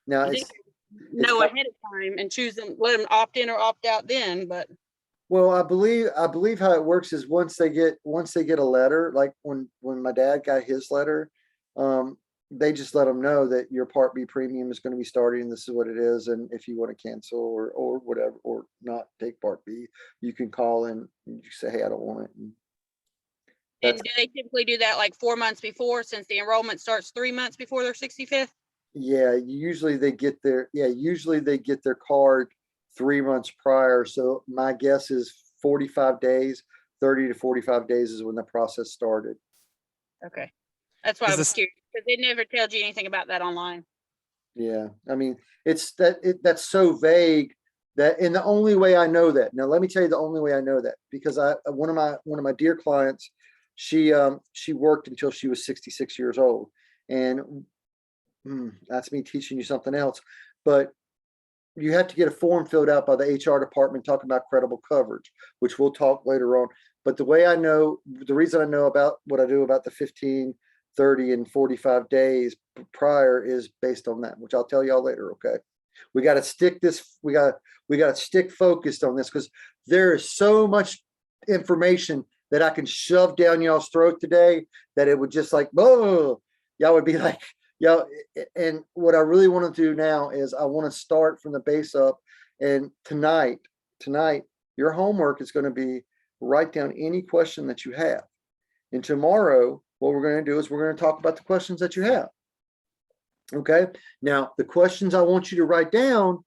Now ahead of time and choose them, let them opt in or opt out then. But well, I believe how it works is once they get a letter, like when my dad got his letter, they just let them know that your Part B premium is going to be starting. This is what it is, and if you want to cancel or whatever, or not take Part B, you can call and you say, hey, I don't want it. And do they typically do that like 4 months before, since the enrollment starts 3 months before their 65th? Yeah, usually they get their card 3 months prior. So my guess is 45 days, 30 to 45 days is when the process started. Okay. That's why I was curious, because they never told you anything about that online. Yeah, I mean, that's so vague that, and the only way I know that, now let me tell you the only way I know that, because one of my dear clients, she worked until she was 66 years old, and that's me teaching you something else, but you have to get a form filled out by the HR department talking about credible coverage, which we'll talk later on. But the reason I know about what I do about the 15, 30, and 45 days prior is based on that, which I'll tell y'all later. Okay. We got to stick focused on this, because there is so much information that I can shove down y'all's throat today that it would just like, oh, y'all would be like, y'all. And what I really want to do now is I want to start from the base up. And tonight, your homework is going to be write down any question that you have. And tomorrow, what we're going to do is we're going to talk about the questions that you have. Okay. Now, the questions I want you to write down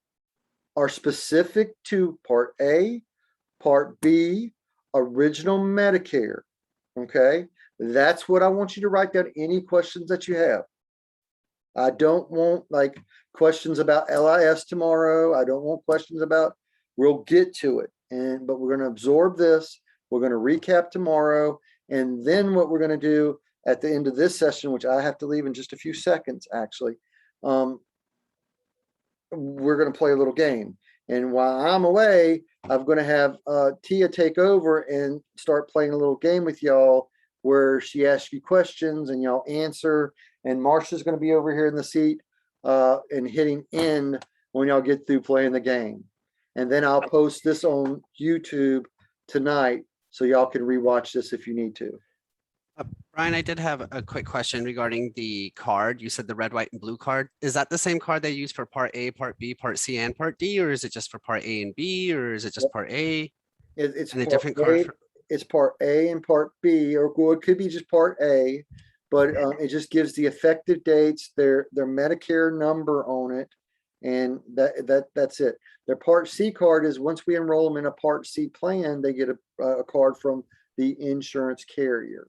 are specific to Part A, Part B, original Medicare. Okay. That's what I want you to write down, any questions that you have. I don't want like questions about LIS tomorrow. I don't want questions about, we'll get to it. But we're going to absorb this. We're going to recap tomorrow. And then what we're going to do at the end of this session, which I have to leave in just a few seconds, actually, we're going to play a little game. And while I'm away, I'm going to have Tia take over and start playing a little game with y'all where she asks you questions and y'all answer. And Marsha's going to be over here in the seat and hitting end when y'all get through playing the game. And then I'll post this on YouTube tonight so y'all can rewatch this if you need to. Brian, I did have a quick question regarding the card. You said the red, white, and blue card. Is that the same card they use for Part A, Part B, Part C, and Part D, or is it just for Part A and B, or is it just Part A? It's and a Part different A, card. it's Part A and Part B, or well, it could be just Part A, but it just gives the effective dates, their Medicare number on it, and that's it. Their Part C card is once we enroll them in a Part C plan, they get a card from the insurance carrier.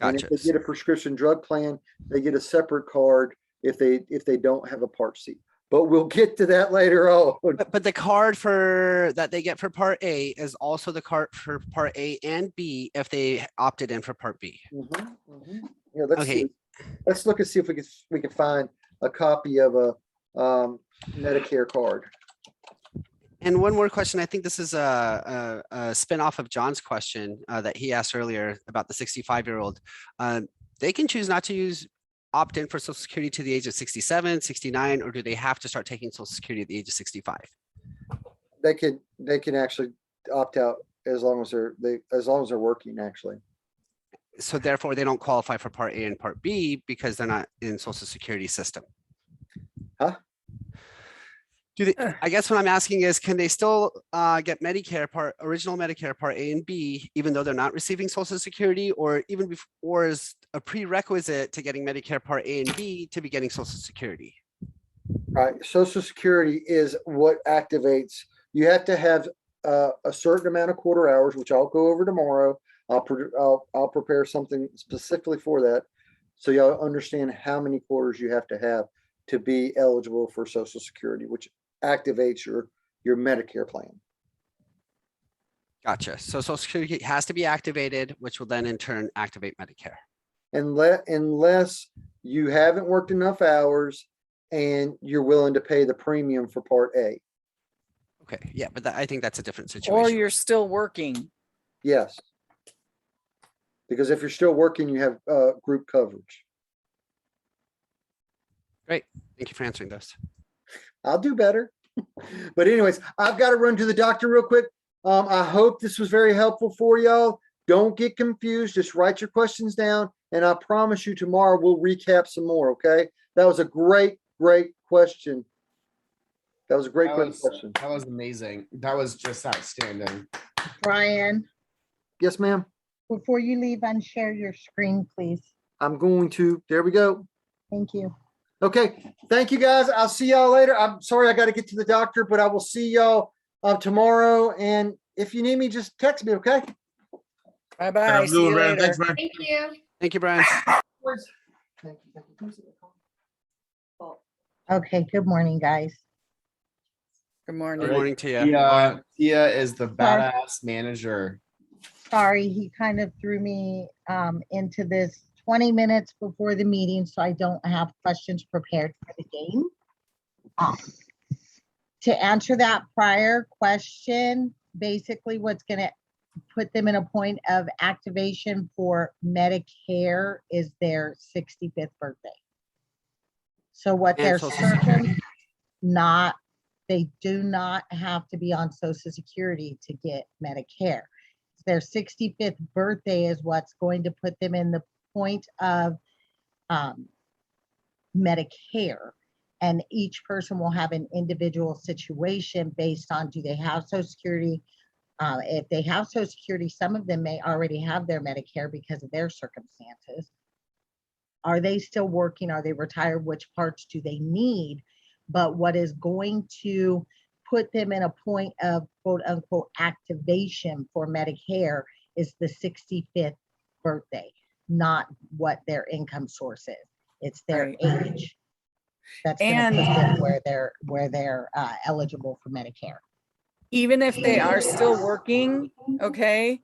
And Gotcha. if they get a prescription drug plan, they get a separate card if they don't have a Part C. But we'll get to that later on. But the card that they get for Part A is also the card for Part A and B if they opted in for Part B. Yeah, let's look and see if we can find a copy of a Medicare card. And one more question. I think this is a spinoff of John's question that he asked earlier about the 65-year-old. They can choose not to opt in for Social Security to the age of 67, 69, or do they have to start taking Social Security at the age of 65? They can actually opt out as long as they're working, actually. So therefore, they don't qualify for Part A and Part B because they're not in Social Security system. Huh? I guess what I'm asking is, can they still get Medicare original Medicare Part A and B, even though they're not receiving Social Security, or even before is a prerequisite to getting Medicare Part A and B to be getting Social Security? Right. Social Security is what activates. You have to have a certain amount of quarter hours, which I'll go over tomorrow. I'll prepare something specifically for that, so y'all understand how many quarters you have to be eligible for Social Security, which activates your Medicare plan. Gotcha. So Social Security has to be activated, which will then in turn activate Medicare. Unless you haven't worked enough hours and you're willing to pay the premium for Part A. Okay. Yeah, but I think that's a different situation. Or you're still working. Yes. Because if you're still working, you have group coverage. Great. Thank you for answering those. I'll do better. But anyways, I've got to run to the doctor real quick. I hope this was very helpful for y'all. Don't get confused. Just write your questions down. And I promise you tomorrow we'll recap some more, okay? That was a great question. That was a great question. That was amazing. That was just outstanding. Brian, Yes, ma'am. before you leave, unshare your screen, please. I'm going to. There we go. Thank you. Okay. Thank you, guys. I'll see y'all later. I'm sorry I got to get to the doctor, but I will see y'all tomorrow. And if you need me, just text me, okay? Bye-bye. See you later. Thanks, Brian. Thank you. Thank you, Brian. Okay, good morning, guys. Good morning. Good morning to you. Tia is the badass manager. Sorry, he kind of threw me into this 20 minutes before the meeting, so I don't have questions prepared for the game. To answer that prior question, basically what's going to put them in a point of activation for Medicare is their 65th birthday. So what And they're Social Security. they do not have to be on Social Security to get Medicare. Their 65th birthday is what's going to put them in the point of Medicare. And each person will have an individual situation based on, do they have Social Security? If they have Social Security, some of them may already have their Medicare because of their circumstances. Are they still working? Are they retired? Which parts do they need? But what is going to put them in a point of quote unquote activation for Medicare is the 65th birthday, not what their income source is. It's their age. That's going to put them where they're eligible for Medicare. Even if they are still working, okay,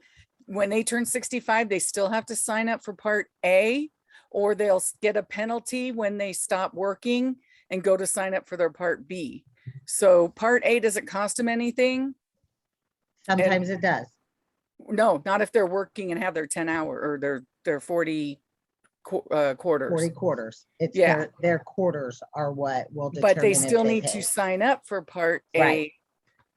when they turn 65, they still have to sign up for Part A, or they'll get a penalty when they stop working and go to sign up for their Part B. So Part A doesn't cost them anything. Sometimes it does. No, not if they're working and have their 10-hour or their 40 quarters. 40 quarters. It's Yeah. their quarters are what will determine. But they if still need pay. to sign up for Part A, Right.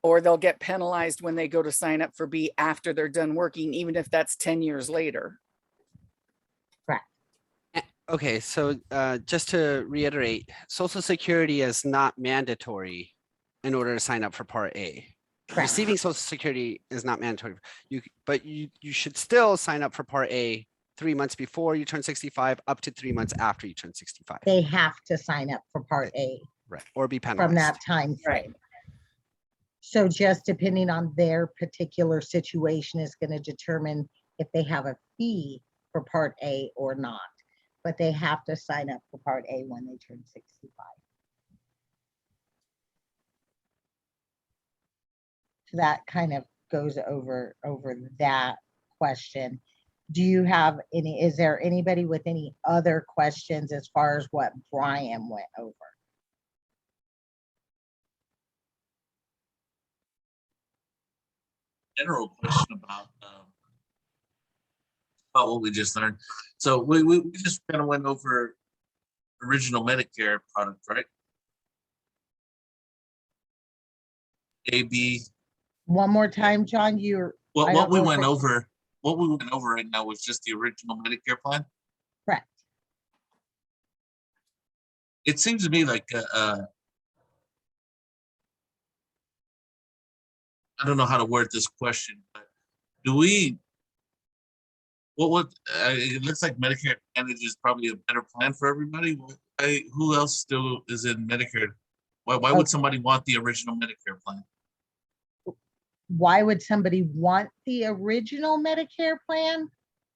or they'll get penalized when they go to sign up for B after they're done working, even if that's 10 years later. Okay, so just to reiterate, Social Security is not mandatory in order to sign up for Part A. Correct. Receiving Social Security is not mandatory. But you should still sign up for Part A 3 months before you turn 65, up to 3 months after you turn 65. They have to sign up for Part A. Right, or be penalized. From that time frame. So just depending on their particular situation is going to determine if they have a fee for Part A or not. But they have to sign up for Part A when they turn 65. So that kind of goes over that question. Do you have any, is there anybody with any other questions as far as what Brian went over? General question about what we just learned. So we just kind of went over original Medicare product, right? A, B. One more time, John, What we went over right now was just the original Medicare plan. Correct. It seems to me like I don't know how to word this question, but do we? It looks like Medicare Advantage is probably a better plan for everybody. Who else still is in Medicare? Why would somebody want the original Medicare plan? Why would somebody want the original Medicare plan?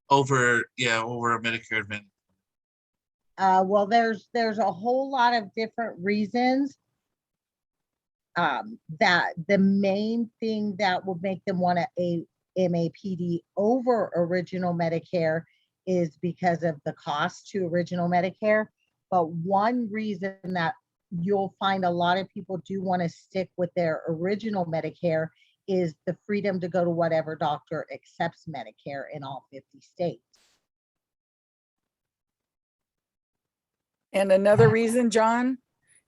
Over a Medicare Advantage. Well, there's a whole lot of different reasons. That the main thing that would make them want a MAPD over original Medicare is because of the cost to original Medicare. But one reason that you'll find a lot of people do want to stick with their original Medicare is the freedom to go to whatever doctor accepts Medicare in all 50 states. And another reason, John,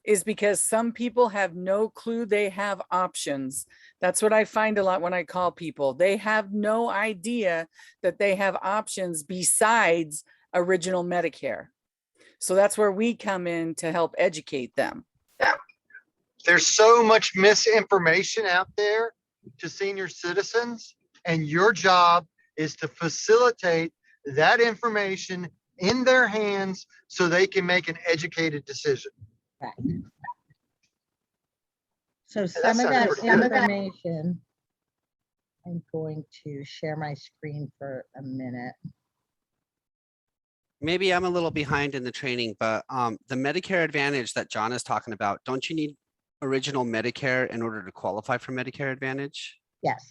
is because some people have no clue they have options. That's what I find a lot when I call people. They have no idea that they have options besides original Medicare. So that's where we come in to help educate them. There's so much misinformation out there to senior citizens, and your job is to facilitate that information in their hands so they can make an educated decision. Right. So some of that information, I'm going to share my screen for a minute. Maybe I'm a little behind in the training, but the Medicare Advantage that John is talking about, don't you need original Medicare in order to qualify for Medicare Advantage? Yes.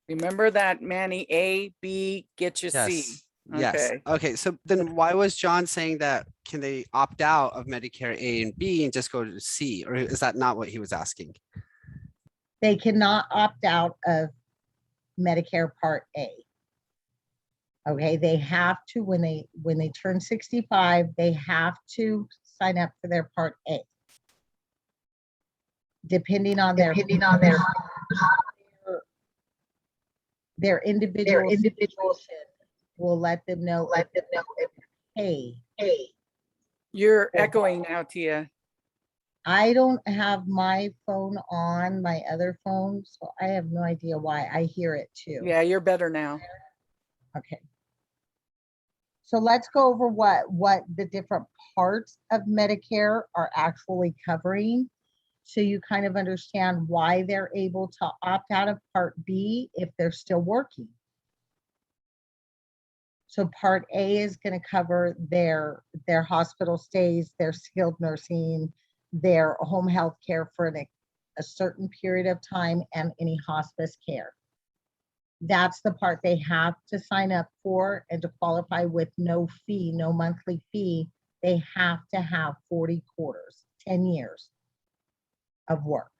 Remember that, Manny, A, B, get your C. Yes. Okay. Okay. So then why was John saying that can they opt out of Medicare A and B and just go to C? Or is that not what he was asking? They cannot opt out of Medicare Part A. Okay, they have to, when they turn 65, they have to sign up for their Part A. Depending on their Their individual situation will let them know if, hey, You're echoing now, Tia. I don't have my phone on my other phone, so I have no idea why. I hear it too. Yeah, you're better now. Okay. So let's go over what the different parts of Medicare are actually covering. So you kind of understand why they're able to opt out of Part B if they're still working. So Part A is going to cover their hospital stays, their skilled nursing, their home health care for a certain period of time, and any hospice care. That's the part they have to sign up for, and to qualify with no fee, no monthly fee, they have to have 40 quarters, 10 years of work.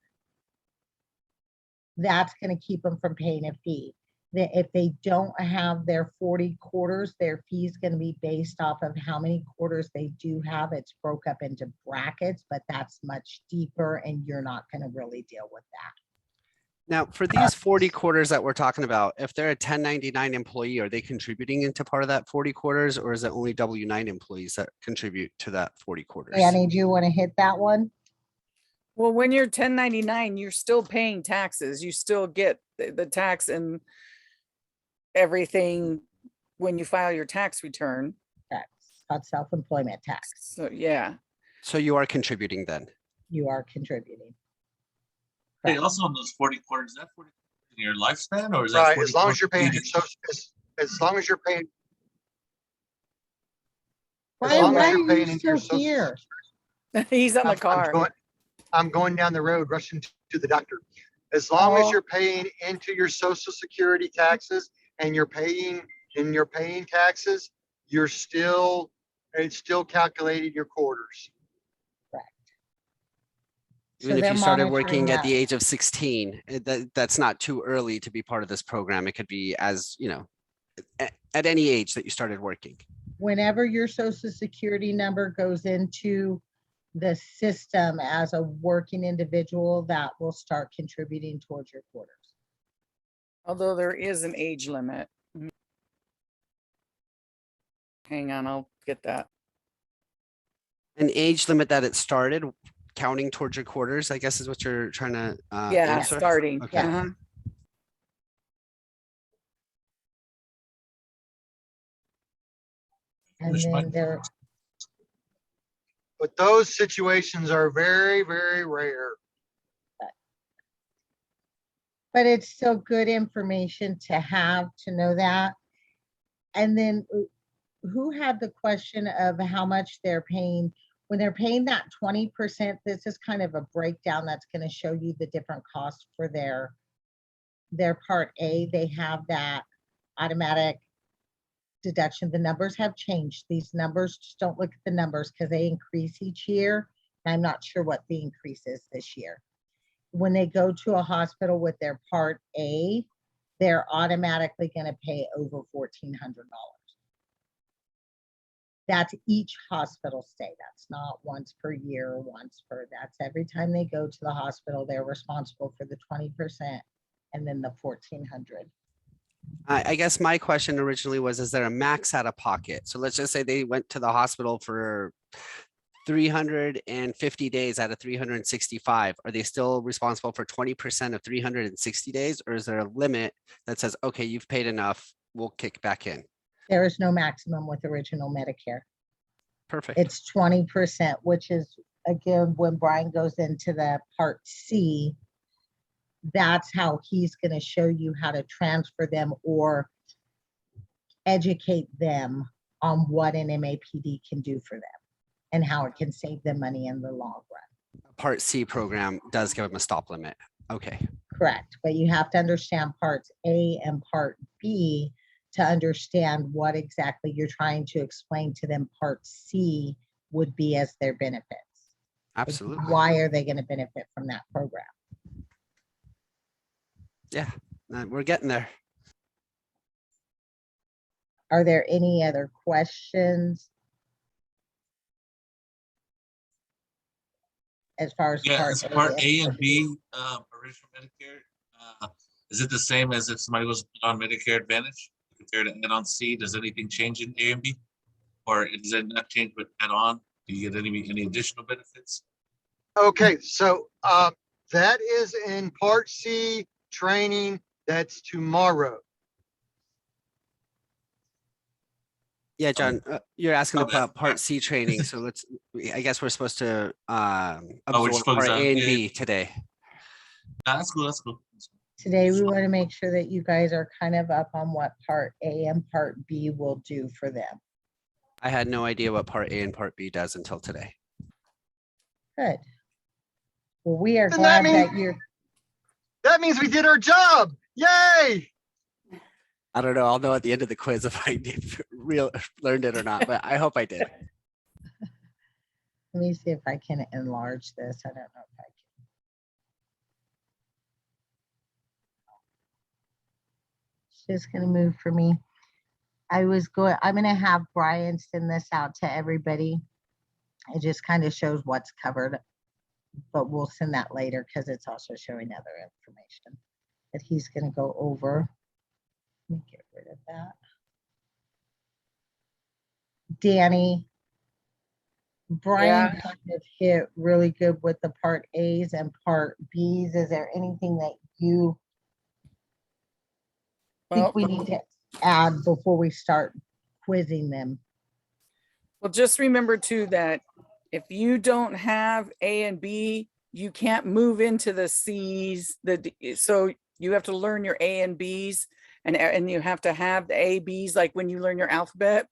That's going to keep them from paying a fee. If they don't have their 40 quarters, their fee is going to be based off of how many quarters they do have. It's broke up into brackets, but that's much deeper, and you're not going to really deal with that. Now, for these 40 quarters that we're talking about, if they're a 1099 employee, are they contributing into part of that 40 quarters, or is it only W-9 employees that contribute to that 40 quarters? Annie, do you want to hit that one? Well, when you're 1099, you're still paying taxes. You still get the tax and everything when you file your tax return. Tax, called self-employment tax. So, yeah. So you are contributing then? You are contributing. Hey, also on those 40 quarters, is that 40 in your lifespan, or is that Right, 40 as long as you're paying, quarters as long as you're paying, as Why long as are you're you paying into your still social. here? He's on the I'm car. going down the road rushing to the doctor. As long as Oh. you're paying into your social security taxes and you're paying taxes, it's still calculated your quarters. Even So if they're you started monitoring working at that. the age of 16, that's not too early to be part of this program. It could be as, you know, at any age that you started working. Whenever your social security number goes into the system as a working individual, that will start contributing towards your quarters. Although there is an age limit. Hang on, I'll get that. An age limit that it started counting towards your quarters, I guess is what you're trying to Yeah, answer? starting. Okay. Uh-huh. And then there, But those situations are very, very rare. but it's still good information to have, to know that. And then who had the question of how much they're paying? When they're paying that 20%, this is kind of a breakdown that's going to show you the different costs for their Part A. They have that automatic deduction. The numbers have changed. These numbers, just don't look at the numbers because they increase each year. I'm not sure what the increase is this year. When they go to a hospital with their Part A, they're automatically going to pay over $1,400. That's each hospital stay. That's not once per year or that's every time they go to the hospital, they're responsible for the 20% and then the $1,400. I guess my question originally was, is there a max out of pocket? So let's just say they went to the hospital for 350 days out of 365. Are they still responsible for 20% of 360 days? Or is there a limit that says, okay, you've paid enough, we'll kick back in? There is no maximum with original Medicare. Perfect. It's 20%, which is, again, when Brian goes into the Part C, that's how he's going to show you how to transfer them or educate them on what an MAPD can do for them and how it can save them money in the long run. Part C program does give them a stop limit. Okay. Correct. But you have to understand Parts A and Part B to understand what exactly you're trying to explain to them. Part C would be as their benefits. Absolutely. Why are they going to benefit from that program? Yeah, we're getting there. Are there any other questions? As far as Yeah, Part it's Part A and B, B? original Medicare. Is it the same as if somebody was on Medicare Advantage compared to add-on C? Does anything change in A and B? Or does it not change with add-on? Do you get any additional benefits? Okay, so that is in Part C training. That's tomorrow. Yeah, John, you're asking My bad. about Part C training, so I guess we're supposed to we're absorb just focused Part on A and A. B today. Nah, that's cool. That's cool. Today, we want to make sure that you guys are kind of up on what Part A and Part B will do for them. I had no idea what Part A and Part B does until today. Good. Well, we are Doesn't that glad that mean- you're, That means we did our job. Yay! I don't know. I'll know at the end of the quiz if I learned it or not, but I hope I did. let me see if I can enlarge this. I don't know if I can. It's just gonna move for me. I'm gonna have Brian send this out to everybody. It just kind of shows what's covered, but we'll send that later because it's also showing other information that he's gonna go over. Let me get rid of that. Danny, Brian kind of hit really good with the Part A's and Part B's. Is there anything that you think we need to add before we start quizzing them? Well, just remember too that if you don't have A and B, you can't move into the C's. So you have to learn your A and B's, and you have to have the A, B's like when you learn your alphabet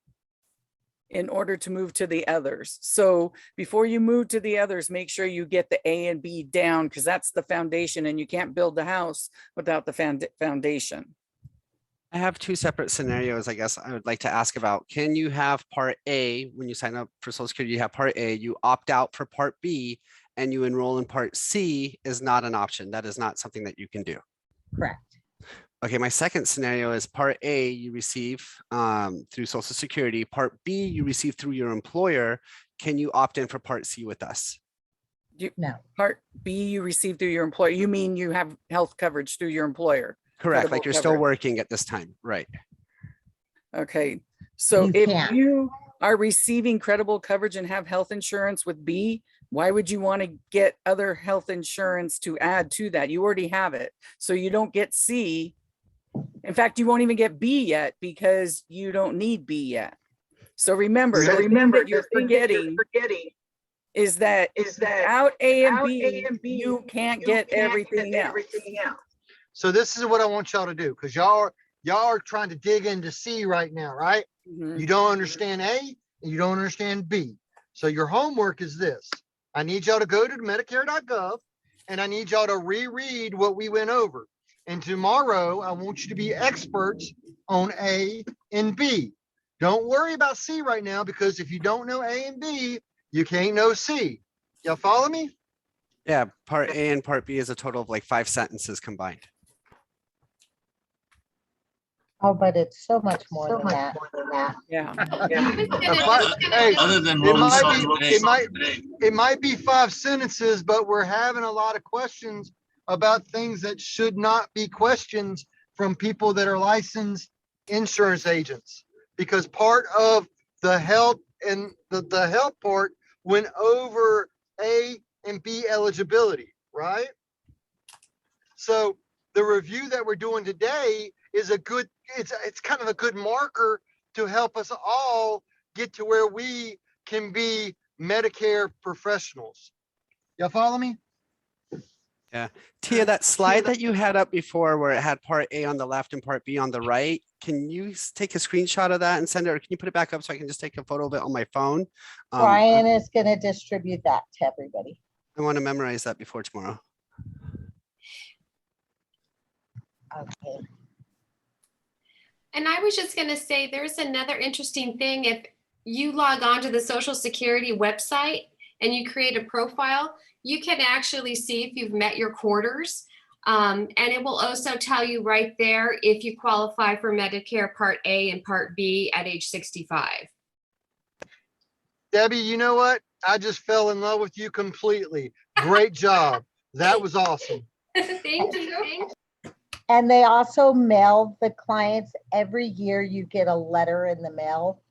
in order to move to the others. So before you move to the others, make sure you get the A and B down, because that's the foundation, and you can't build the house without the foundation. I have two separate scenarios, I guess I would like to ask about. Can you have Part A, when you sign up for Social Security, you have Part A, you opt out for Part B, and you enroll in Part C is not an option. That is not something that you can do. Correct. Okay, my second scenario is Part A you receive through Social Security. Part B you receive through your employer. Can you opt in for Part C with us? No. Part B you receive through your employer. You mean you have health coverage through your employer? Correct, like you're still coverage. working at this time, right? Okay, so You if can't. you are receiving credible coverage and have health insurance with B, why would you want to get other health insurance to add to that? You already have it. So you don't get C. In fact, you won't even get B yet because you don't need B yet. So remember, the thing that you're forgetting is that without A and B, you can't get everything else. So this is what I want y'all to do, because y'all are trying to dig into C right now, right? Mhm. You don't understand A and you don't understand B. So your homework is this. I need y'all to go to Medicare.gov and I need y'all to reread what we went over. And tomorrow, I want you to be experts on A and B. Don't worry about C right now, because if you don't know A and B, you can't know C. Y'all follow me? Yeah, Part A and Part B is a total of like 5 sentences combined. Oh, but it's so much more than that. Yeah. Hey, Other than what we saw today. it might be 5 sentences, but we're having a lot of questions about things that should not be questions from people that are licensed insurance agents, because part of the health and the health part went over A and B eligibility, right? So the review that we're doing today is it's kind of a good marker to help us all get to where we can be Medicare professionals. Y'all follow me? Yeah. Tia, that slide that you had up before where it had Part A on the left and Part B on the right, can you take a screenshot of that and send it, or can you put it back up so I can just take a photo of it on my phone? Brian is gonna distribute that to everybody. I want to memorize that before tomorrow. Okay. And I was just going to say, there's another interesting thing. If you log on to the Social Security website and you create a profile, you can actually see if you've met your quarters. And it will also tell you right there if you qualify for Medicare Part A and Part B at age 65. Debbie, you know what? I just fell in love with you completely. Great job. That was awesome. Thank you. And they also mail the clients every year. You get a letter in the mail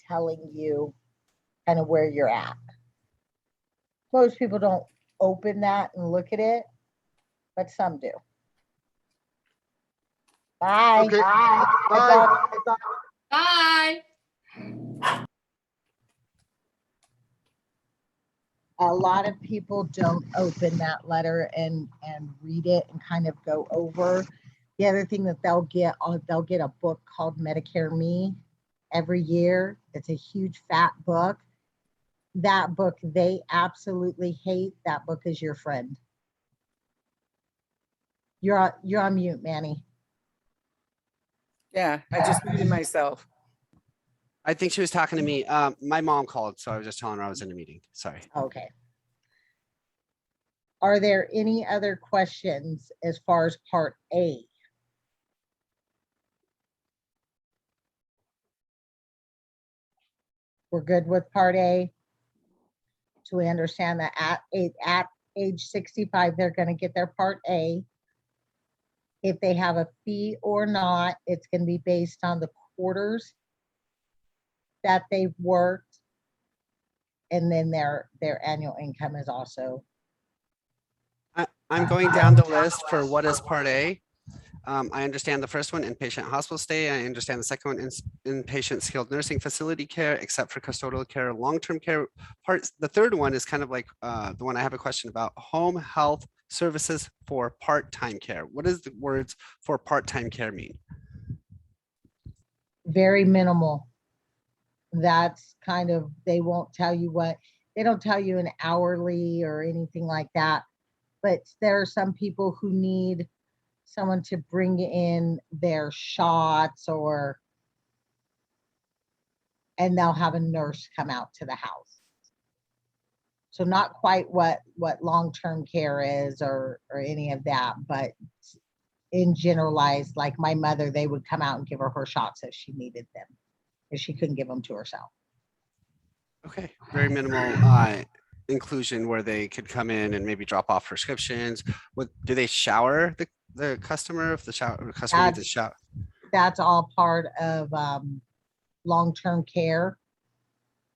telling you kind of where you're at. Most people don't open that and look at it, but some do. Bye. Okay. Bye. Bye. Bye. A lot of people don't open that letter and read it and kind of go over. The other thing that they'll get a book called Medicare Me every year. It's a huge fat book. That book they absolutely hate. That book is your friend. You're on mute, Manny. Yeah, I just muted myself. I think she was talking to me. My mom called, so I was just telling her I was in a meeting. Sorry. Okay. Are there any other questions as far as part A? We're good with part A? So we understand that at age 65, they're going to get their part A. If they have a fee or not, it's going to be based on the quarters that they've worked. And then their annual income is also. I'm going down the list for what is part A. I understand the first one, inpatient hospital stay. I understand the second one, inpatient skilled nursing facility care, except for custodial care, long-term care. The third one is kind of like the one I have a question about, home health services for part-time care. What does the words for part-time care mean? Very minimal. That's kind of, they won't tell you they don't tell you an hourly or anything like that. But there are some people who need someone to bring in their shots and they'll have a nurse come out to the house. So not quite what long-term care is or any of that, but in generalized, like my mother, they would come out and give her shots if she needed them, if she couldn't give them to herself. Okay, very minimal inclusion where they could come in and maybe drop off prescriptions. Do they shower the customer if the customer needs a shower? That's all part of long-term care.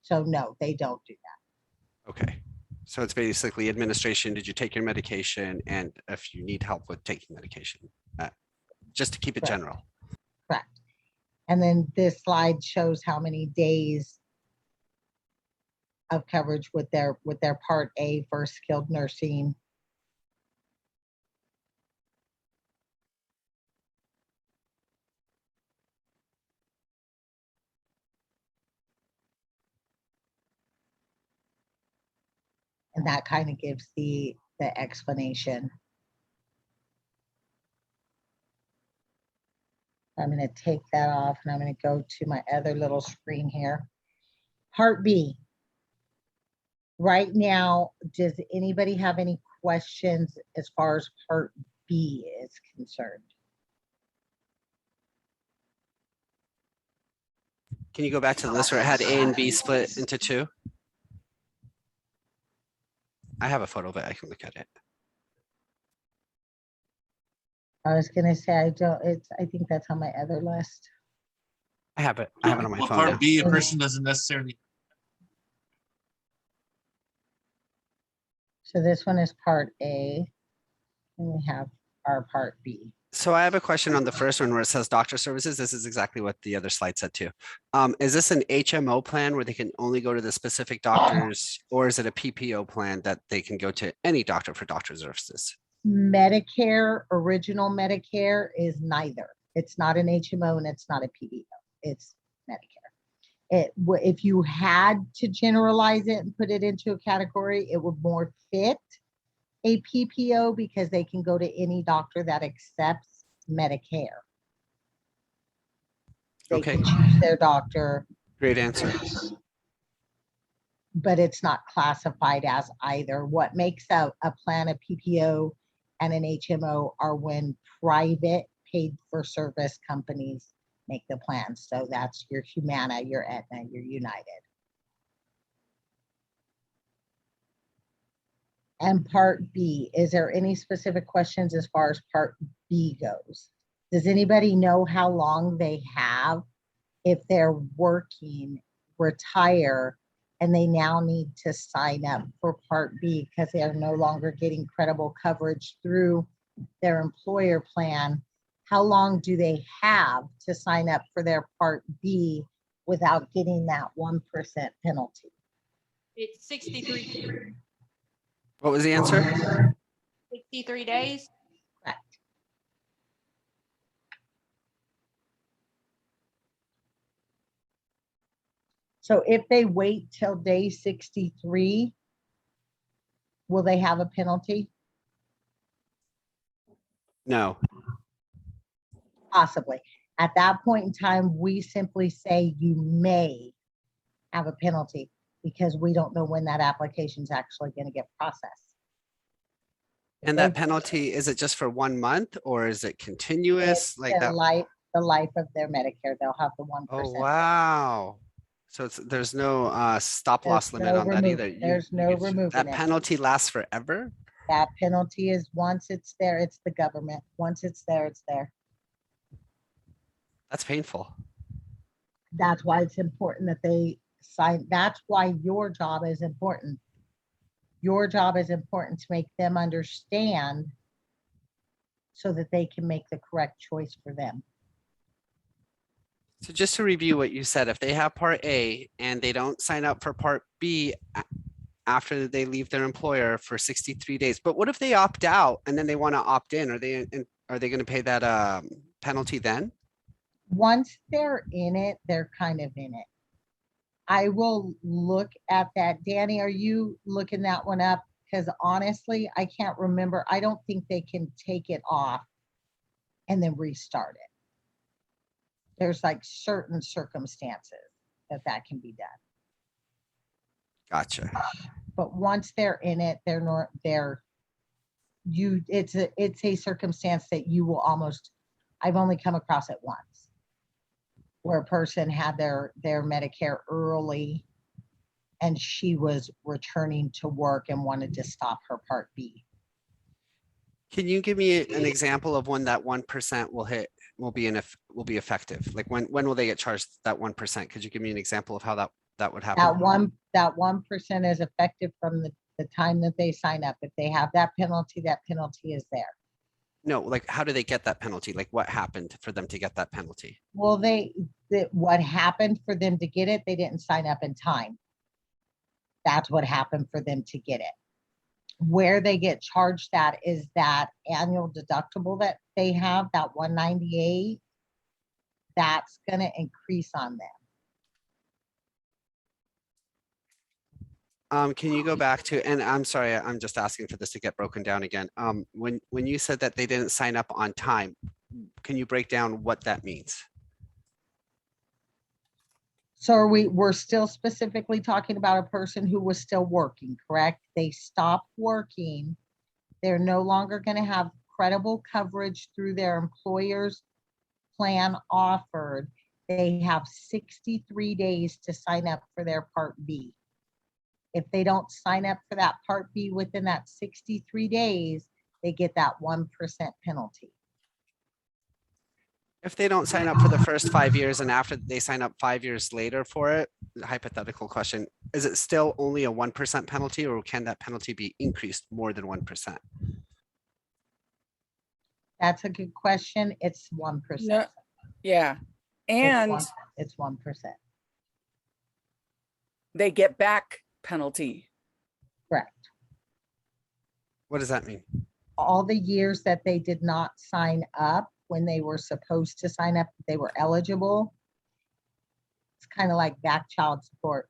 So no, they don't do that. Okay, so it's basically administration. Did you take your medication? And if you need help with taking medication, just to keep it general. Correct. And then this slide shows how many days of coverage with their part A for skilled nursing. And that kind of gives the explanation. I'm going to take that off and I'm going to go to my other little screen here. Part B. Right now, does anybody have any questions as far as part B is concerned? Can you go back to the list where it had A and B split into two? I have a photo of it. I can look at it. I was going to say, I think that's on my other list. I have it. I have it on my Well, phone. part now. B, a person doesn't necessarily. So this one is part A, and we have our part B. So I have a question on the first one where it says doctor services. This is exactly what the other slide said too. Is this an HMO plan where they can only go to the specific doctors, or is it a PPO plan that they can go to any doctor for doctor services? Medicare, original Medicare is neither. It's not an HMO and it's not a PPO. It's Medicare. If you had to generalize it and put it into a category, it would more fit a PPO because they can go to any doctor that accepts Medicare. They can choose their doctor. Great answer. But it's not classified as either. What makes a plan a PPO and an HMO are when private paid for service companies make the plans. So that's your Humana, your Aetna, your United. And Part B, is there any specific questions as far as Part B goes? Does anybody know how long they have if they're working, retire, and they now need to sign up for Part B because they are no longer getting credible coverage through their employer plan? How long do they have to sign up for their Part B without getting that 1% penalty? It's 63, What was the answer? 63 days. Correct. So if they wait till day 63, will they have a penalty? No. Possibly. At that point in time, we simply say you may have a penalty because we don't know when that application is actually going to get processed. And that penalty, is it just for 1 month or is it continuous It's like that? the life of their Medicare, they'll have the 1%. Oh, wow. So there's no stop loss limit on that either. There's no removing That it. penalty lasts forever? That penalty is once it's there, it's the government. Once it's there, it's there. That's painful. That's why it's important that they sign. That's why your job is important. Your job is important to make them understand so that they can make the correct choice for them. So just to review what you said, if they have Part A and they don't sign up for Part B after they leave their employer for 63 days, but what if they opt out and then they want to opt in? Are they going to pay that penalty then? Once they're in it, they're kind of in it. I will look at that. Danny, are you looking that one up? Because honestly, I can't remember. I don't think they can take it off and then restart it. There's like certain circumstances that can be done. Gotcha. But once they're in it, it's a circumstance that you will almost, I've only come across it once, where a person had their Medicare early and she was returning to work and wanted to stop her Part B. Can you give me an example of when that 1% will be effective? Like when will they get charged that 1%? Could you give me an example of how that would happen? That 1% is effective from the time that they sign up. If they have that penalty is there. No, like how do they get that penalty? Like what happened for them to get that penalty? Well, what happened for them to get it, they didn't sign up in time. That's what happened for them to get it. Where they get charged that is that annual deductible that they have, that $198, that's going to increase on them. Can you go back to, and I'm sorry, I'm just asking for this to get broken down again. When you said that they didn't sign up on time, can you break down what that means? So we're still specifically talking about a person who was still working, correct? They stopped working. They're no longer going to have credible coverage through their employer's plan offered. They have 63 days to sign up for their Part B. If they don't sign up for that Part B within that 63 days, they get that 1% penalty. If they don't sign up for the first 5 years and after they sign up 5 years later for it, hypothetical question, is it still only a 1% penalty or can that penalty be increased more than 1%? That's a good question. It's 1%. No, yeah. And it's 1%. They get back penalty. Correct. What does that mean? All the years that they did not sign up when they were supposed to sign up, they were eligible. It's kind of like back child support.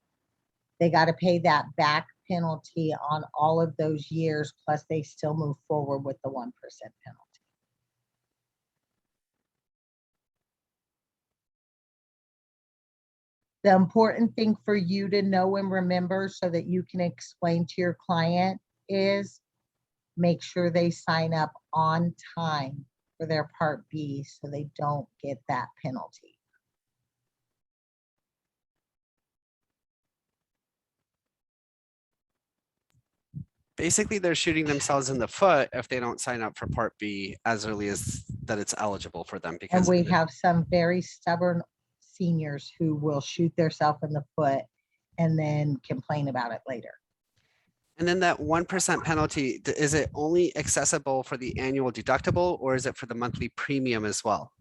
They got to pay that back penalty on all of those years, plus they still move forward with the 1% penalty. The important thing for you to know and remember so that you can explain to your client is make sure they sign up on time for their Part B so they don't get that penalty. Basically, they're shooting themselves in the foot if they don't sign up for Part B as early as that it's eligible for them And because we have some very stubborn seniors who will shoot themselves in the foot and then complain about it later. and then that 1% penalty, is it only accessible for the annual deductible or is it for the monthly premium as well?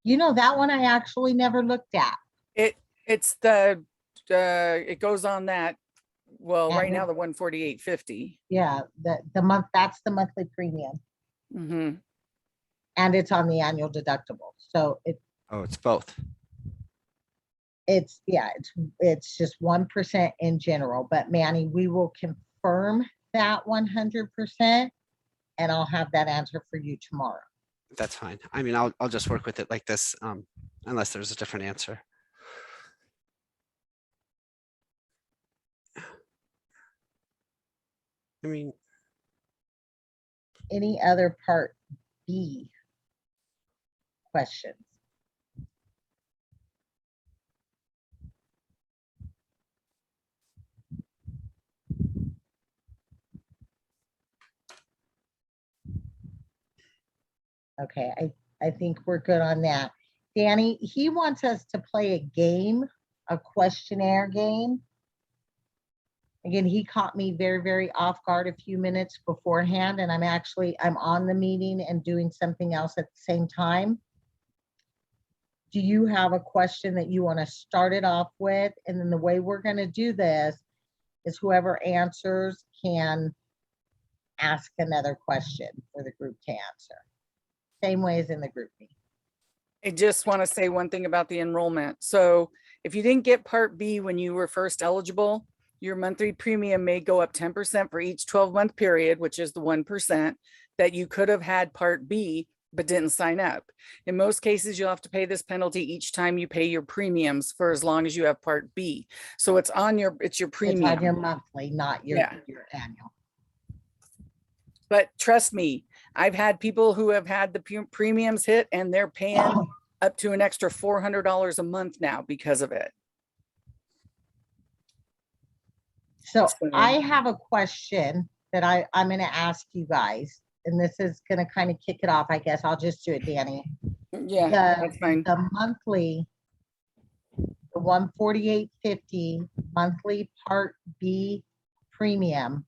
You know, that one I actually never looked at. It's the, it goes on that, well, right And- now, the 148.50. Yeah, the month, that's the monthly premium Mm-hmm. and it's on the annual deductible. So Oh, it's both. it's just 1% in general, but Manny, we will confirm that 100% and I'll have that answer for you tomorrow. That's fine. I mean, I'll just work with it like this, unless there's a different answer. I mean, Any other Part B questions? Okay, I think we're good on that. Danny, he wants us to play a game, a questionnaire game. Again, he caught me very, very off guard a few minutes beforehand, and I'm on the meeting and doing something else at the same time. Do you have a question that you want to start it off with? And then the way we're going to do this is whoever answers can ask another question for the group to answer. Same way as in the group meeting. I just want to say one thing about the enrollment. So if you didn't get Part B when you were first eligible, your monthly premium may go up 10% for each 12-month period, which is the 1% that you could have had Part B, but didn't sign up. In most cases, you'll have to pay this penalty each time you pay your premiums for as long as you have Part B. So it's your It's on premium. your monthly, not your Yeah. annual. But trust me, I've had people who have had the premiums hit and they're paying up to an extra $400 a month now because of it. So So- I have a question that I'm gonna ask you guys, and this is gonna kind of kick it off, I guess. I'll just do it, Danny. Yeah, that's fine. The monthly, the 148.50 monthly Part B premium,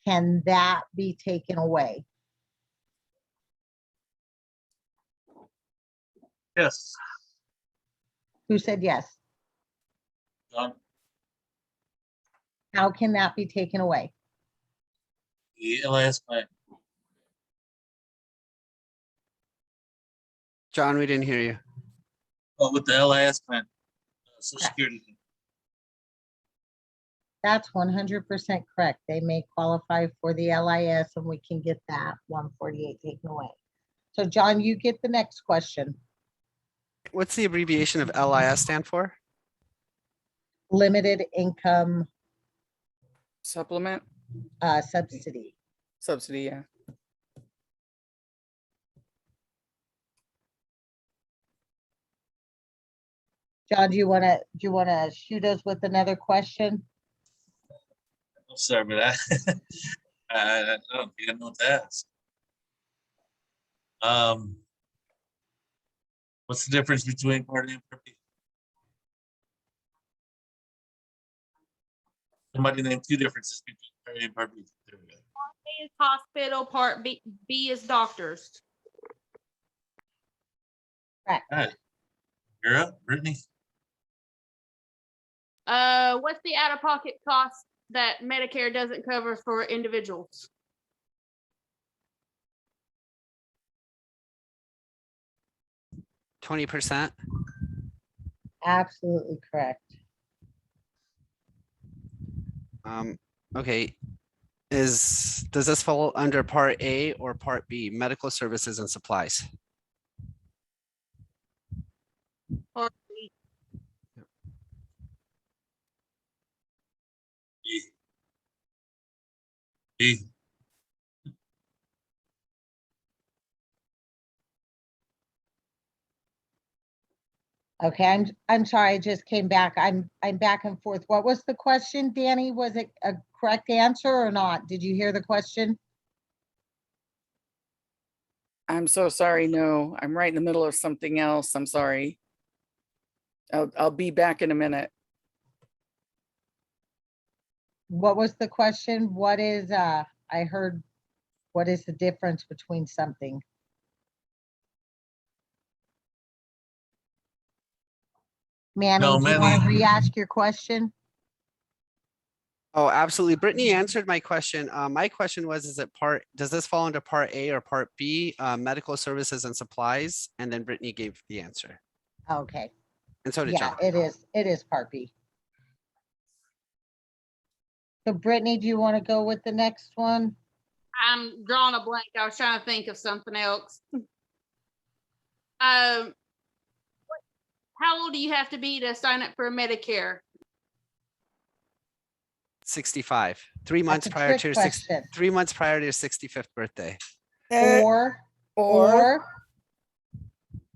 can that be taken away? Yes. Who said yes? John, How can that be taken away? the LIS plan. John, we didn't hear you. Oh, with the LIS plan. Social Security. That's 100% correct. They may qualify for the LIS and we can get that 148 taken away. So John, you get the next question. What's the abbreviation of LIS stand for? Limited income Supplement, subsidy. subsidy, yeah. John, do you wanna shoot us with another question? I'm sorry, but I don't think I know what to ask. What's the difference between Part A and Part B? Somebody name two differences between Part A and Part B. There we go. Part A is hospital, Part B is doctors. All right. You're up, Brittany. What's the out-of-pocket cost that Medicare doesn't cover for individuals? %20%. Absolutely correct. Okay. Does this fall under Part A or Part B, medical services and supplies? Part B. B. Okay, I'm sorry, I just came back. I'm back and forth. What was the question, Danny? Was it a correct answer or not? Did you hear the question? I'm so sorry. No, I'm right in the middle of something else. I'm sorry. I'll be back in a minute. What was the question? What is, I heard, what is the difference between something? Manny, No, do you want to Manny. re-ask your question? Oh, absolutely. Brittany answered my question. My question was, does this fall into part A or part B, medical services and supplies? And then Brittany gave the answer. Okay, And so did yeah, John. it is part B. So Brittany, do you want to go with the next one? I'm drawing a blank. I was trying to think of something else. How old do you have to be to sign up for Medicare? 65, 3 months That's a prior trick to your question. 3 months prior to your 65th birthday. Or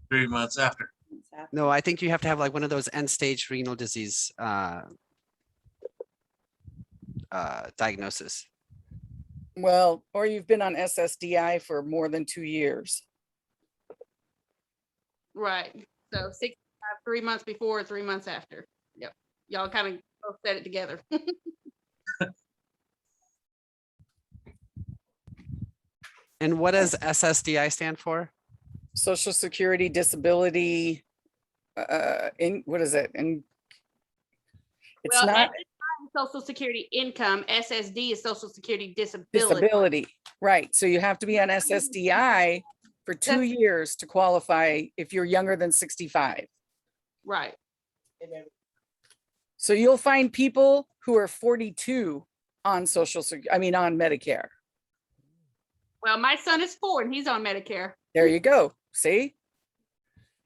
3 months after. No, I think you have to have like one of those end stage renal disease diagnosis. Well, or you've been on SSDI for more than 2 years. Right. So 65, 3 months before, 3 months after. Yep. Y'all kind of both said it together. And what does SSDI stand for? Social Security Disability, what is it? And it's Well, not Social Security income. SSD is Social Security disability. disability, right? So you have to be on SSDI for 2 years to qualify if you're younger than 65. Right. So you'll find people who are 42 on on Medicare. Well, my son is 4 and he's on Medicare. There you go. See?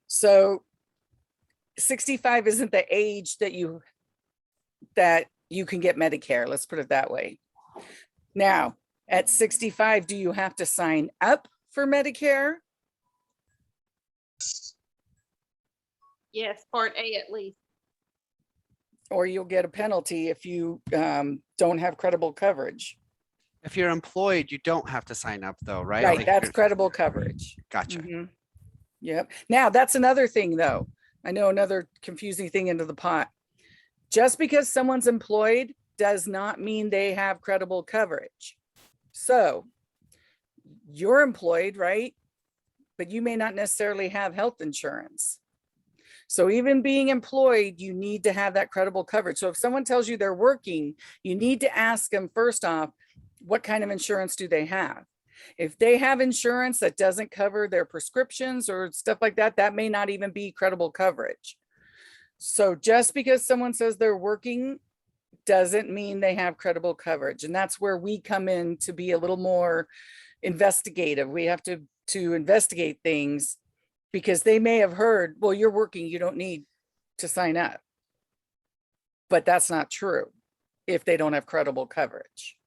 So 65 isn't the age that you can get Medicare. Let's put it that way. Now, at 65, do you have to sign up for Medicare? Yes, part A at least. Or you'll get a penalty if you don't have credible coverage. If you're employed, you don't have to sign up though, right? Right, Like that's you're- credible coverage. Gotcha. Mhm. Yep. Now, that's another thing though. I know another confusing thing into the pot. Just because someone's employed does not mean they have credible coverage. So you're employed, right? But you may not necessarily have health insurance. So even being employed, you need to have that credible coverage. So if someone tells you they're working, you need to ask them first off, what kind of insurance do they have? If they have insurance that doesn't cover their prescriptions or stuff like that, that may not even be credible coverage. So just because someone says they're working doesn't mean they have credible coverage. And that's where we come in to be a little more investigative. We have to investigate things because they may have heard, well, you're working, you don't need to sign up. But that's not true if they don't have credible coverage.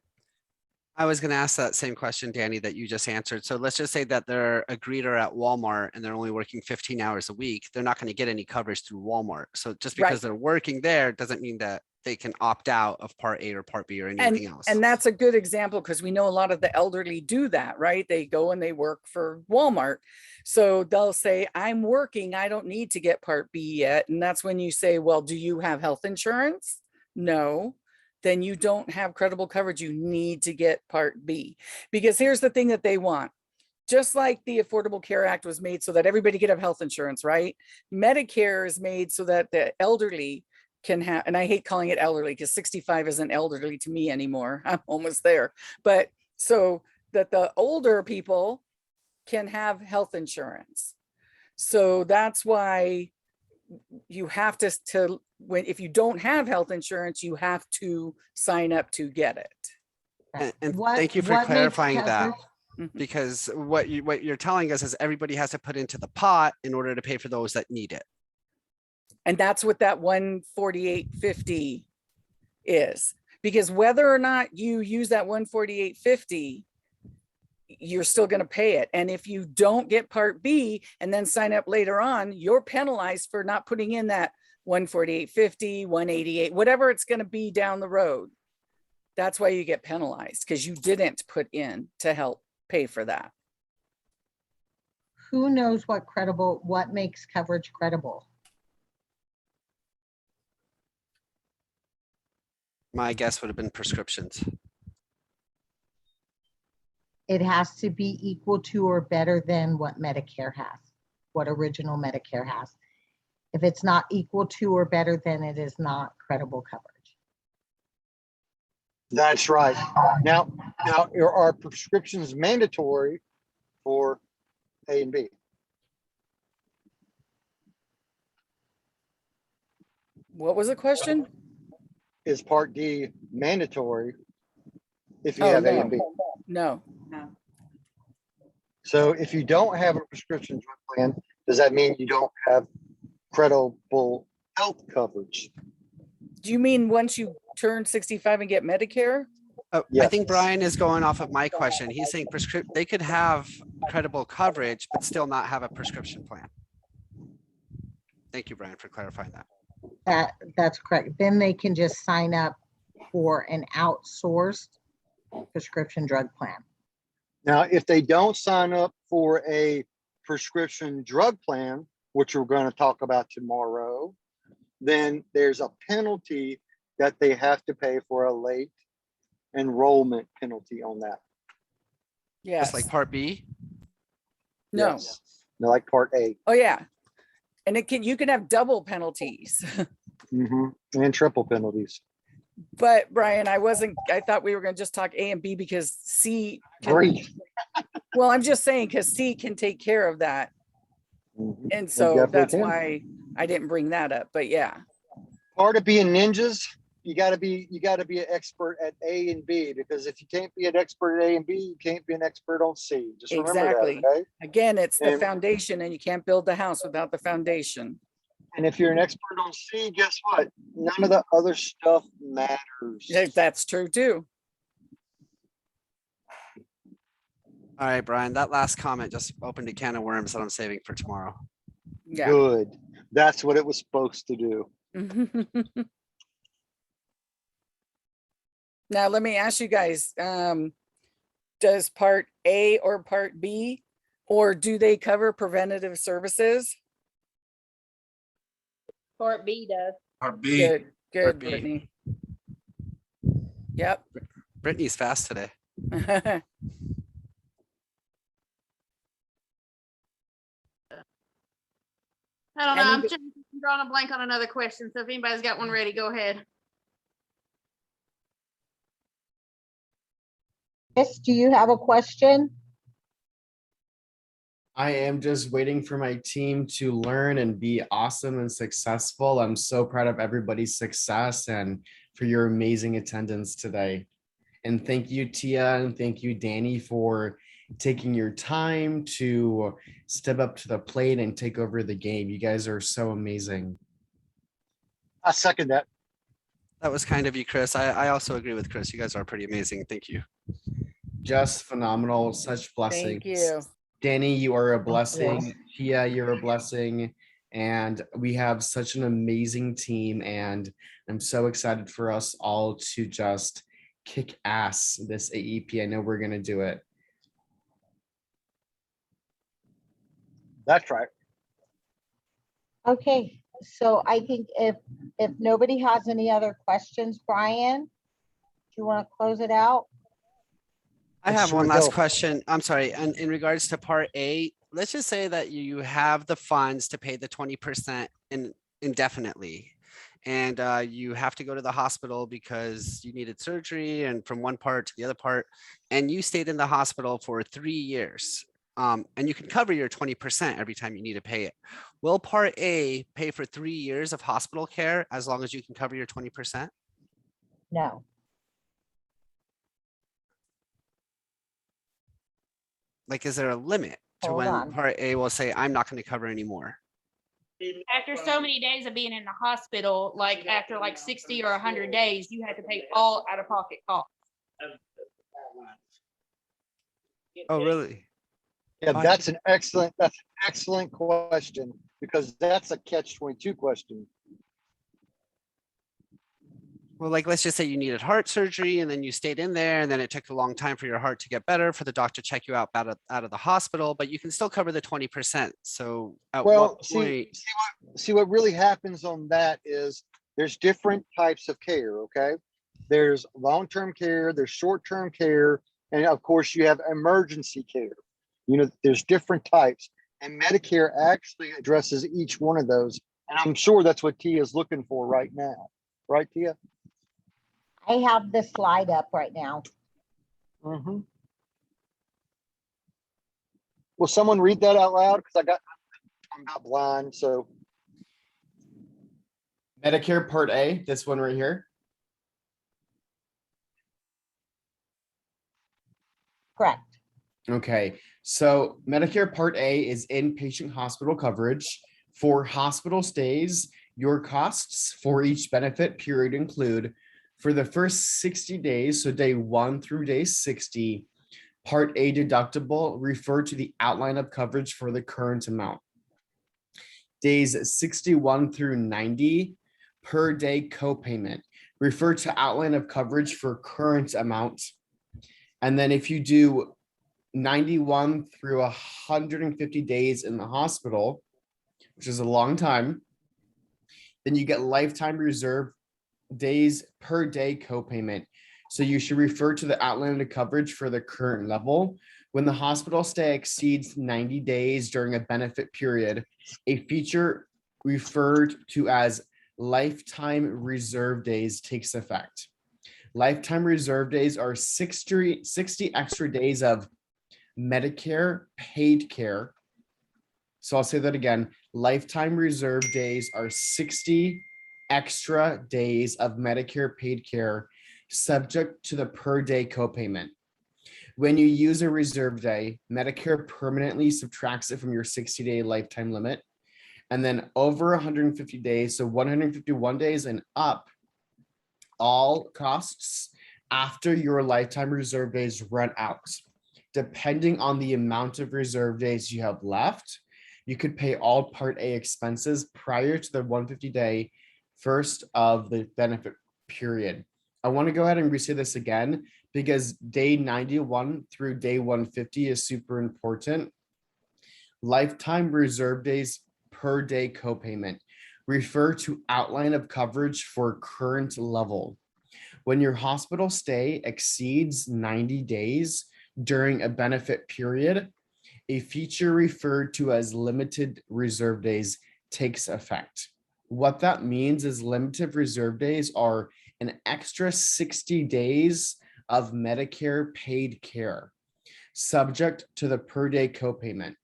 I was going to ask that same question, Danny, that you just answered. So let's just say that they're a greeter at Walmart and they're only working 15 hours a week. They're not going to get any coverage through Walmart. So just because Right. they're working there doesn't mean that they can opt out of part A or part B or anything else. And that's a good example because we know a lot of the elderly do that, right? They go and they work for Walmart. So they'll say, I'm working, I don't need to get part B yet. And that's when you say, well, do you have health insurance? No. Then you don't have credible coverage. You need to get part B. Because here's the thing that they want. Just like the Affordable Care Act was made so that everybody could have health insurance, right? Medicare is made so that the elderly can have, and I hate calling it elderly because 65 isn't elderly to me anymore. I'm almost there. But so that the older people can have health insurance. So that's why you have to if you don't have health insurance, you have to sign up to get it. And What- thank you for what makes clarifying that. coverage- Because what you're telling us is everybody has to put into the pot in order to pay for those that need it. And that's what that 148.50 is. Because whether or not you use that 148.50, you're still going to pay it. And if you don't get Part B and then sign up later on, you're penalized for not putting in that 148.50, 188, whatever it's going to be down the road. That's why you get penalized, because you didn't put in to help pay for that. Who knows what makes coverage credible? My guess would have been prescriptions. It has to be equal to or better than what Medicare has, what original Medicare has. If it's not equal to or better, then it is not credible coverage. That's right. Now, are prescriptions mandatory for A and B? What was the question? Is Part D mandatory if you Oh, have A no. and B? No. So if you don't have a prescription drug plan, does that mean you don't have credible health coverage? Do you mean once you turn 65 and get Medicare? I Yes. think Brian is going off of my question. He's saying they could have credible coverage, but still not have a prescription plan. Thank you, Brian, for clarifying that. That's correct. Then they can just sign up for an outsourced prescription drug plan. Now, if they don't sign up for a prescription drug plan, which we're going to talk about tomorrow, then there's a penalty that they have to pay for a late enrollment penalty on that. Yes. Just like Part B. No. Yes. No, like Part A. Oh, yeah. And you can have double penalties. And triple penalties. But Brian, I thought we were going to just talk A and B because C. Great. Well, I'm just saying because C can take care of that. And so definitely that's can. why I didn't bring that up. But yeah. Part of being ninjas, you got to be an expert at A and B, because if you can't be an expert at A and B, you can't be an expert on C. Just remember Exactly. that, okay? Again, it's the And- foundation, and you can't build the house without the foundation. And if you're an expert on C, guess what? None of the other stuff matters. That's true too. All right, Brian, that last comment just opened a can of worms that I'm saving for tomorrow. Yeah. Good. That's what it was supposed to do. Now, let me ask you guys, does Part A or Part B, or do they cover preventative services? Part B does. Part B. Good, Part good, B. Brittany. Yep. Brittany's fast today. I don't know. I'm Any- just drawing a blank on another question. So if anybody's got one ready, go ahead. Chris, do you have a question? I am just waiting for my team to learn and be awesome and successful. I'm so proud of everybody's success and for your amazing attendance today. And thank you, Tia, and thank you, Danny, for taking your time to step up to the plate and take over the game. You guys are so amazing. I second that. That was kind of you, Chris. I also agree with Chris. You guys are pretty amazing. Thank you. Just phenomenal, such blessings. Thank you. Danny, you are a blessing. Tia, you're a blessing. And we have such an amazing team. And I'm so excited for us all to just kick ass this AEP. I know we're going to do it. That's right. Okay, so I think if nobody has any other questions, Brian, do you want to close it out? I Let's have sure one last go. question. I'm sorry. And in regards to Part A, let's just say that you have the funds to pay the 20% indefinitely. And you have to go to the hospital because you needed surgery and from one part to the other part, and you stayed in the hospital for 3 years. And you can cover your 20% every time you need to pay it. Will Part A pay for 3 years of hospital care as long as you can cover your 20%? No. Like, is there a limit to Hold when on. Part A will say, I'm not going to cover anymore? After so many days of being in the hospital, like after like 60 or 100 days, you have to pay all out of pocket costs. Oh, really? Yeah, Oh, I- that's an excellent question, because that's a catch-22 question. Well, like, let's just say you needed heart surgery and then you stayed in there and then it took a long time for your heart to get better, for the doctor to check you out out of the hospital, but you can still cover the 20%. So at Well, what point? see what really happens on that is there's different types of care, okay? There's long-term care, there's short-term care, and of course you have emergency care. You know, there's different types, and Medicare actually addresses each one of those. And I'm sure that's what Tia is looking for right now. Right, Tia? I have the slide up right now. Mm-hmm. Will someone read that out loud? Because I'm not blind, so. Medicare Part A, this one right here. Correct. Okay, so Medicare Part A is inpatient hospital coverage. For hospital stays, your costs for each benefit period include, for the first 60 days, so day 1 through day 60, Part A deductible, refer to the outline of coverage for the current amount. Days 61 through 90, per day copayment, refer to outline of coverage for current amount. And then if you do 91 through 150 days in the hospital, which is a long time, then you get lifetime reserve days per day copayment. So you should refer to the outline of coverage for the current level. When the hospital stay exceeds 90 days during a benefit period, a feature referred to as lifetime reserve days takes effect. Lifetime reserve days are 60 extra days of Medicare paid care. So I'll say that again. Lifetime reserve days are 60 extra days of Medicare paid care, subject to the per day copayment. When you use a reserve day, Medicare permanently subtracts it from your 60-day lifetime limit. And then over 150 days, so 151 days and up, all costs after your lifetime reserve days run out. Depending on the amount of reserve days you have left, you could pay all Part A expenses prior to the 150-day first of the benefit period. I want to go ahead and restate this again because day 91 through day 150 is super important. Lifetime reserve days per day copayment. Refer to outline of coverage for current level. When your hospital stay exceeds 90 days during a benefit period, a feature referred to as limited reserve days takes effect. What that means is limited reserve days are an extra 60 days of Medicare paid care, subject to the per day copayment.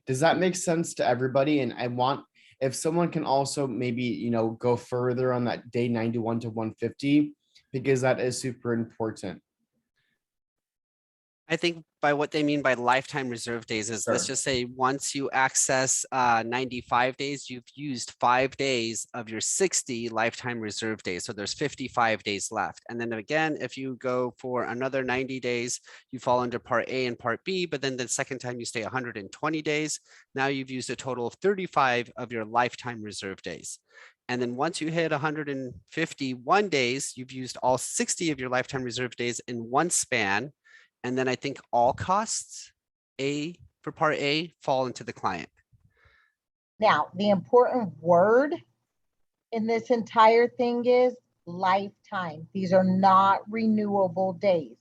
Does that make sense to everybody? And I want, if someone can also maybe, go further on that day 91 to 150, because that is super important. I think by what they mean by lifetime reserve days is, let's Sure. just say once you access 95 days, you've used 5 days of your 60 lifetime reserve days. So there's 55 days left. And then again, if you go for another 90 days, you fall under Part A and Part B, but then the second time you stay 120 days, now you've used a total of 35 of your lifetime reserve days. And then once you hit 151 days, you've used all 60 of your lifetime reserve days in one span. And then I think all costs for Part A fall into the client. Now, the important word in this entire thing is lifetime. These are not renewable days.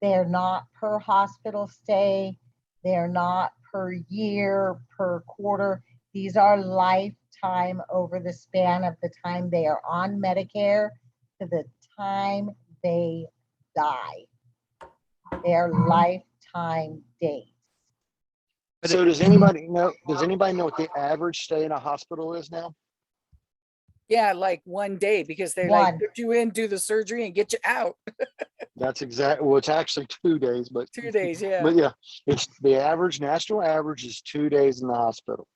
They're not per hospital stay. They're not per year, per quarter. These are lifetime over the span of the time they are on Medicare to the time they die. Their lifetime days. So does anybody know what the average stay in a hospital is now? Yeah, like 1 day, because they like put you in, do the surgery and get you out. That's exactly, well, it's actually 2 days, but 2 days, yeah. but yeah, it's the national average is 2 days in the hospital.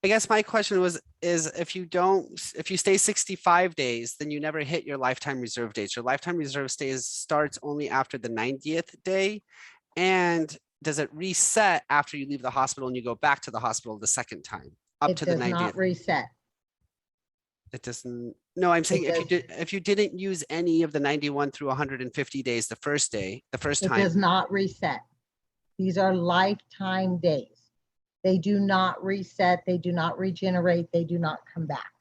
I guess my question is if you stay 65 days, then you never hit your lifetime reserve days. Your lifetime reserve stays starts only after the 90th day. And does it reset after you leave the hospital and you go back to the hospital the second time? Up It to the does 90th? not reset. It doesn't, no, I'm saying does- if you didn't use any of the 91 through 150 days the first It time, does not reset. These are lifetime days. They do not reset. They do not regenerate. They do not come back.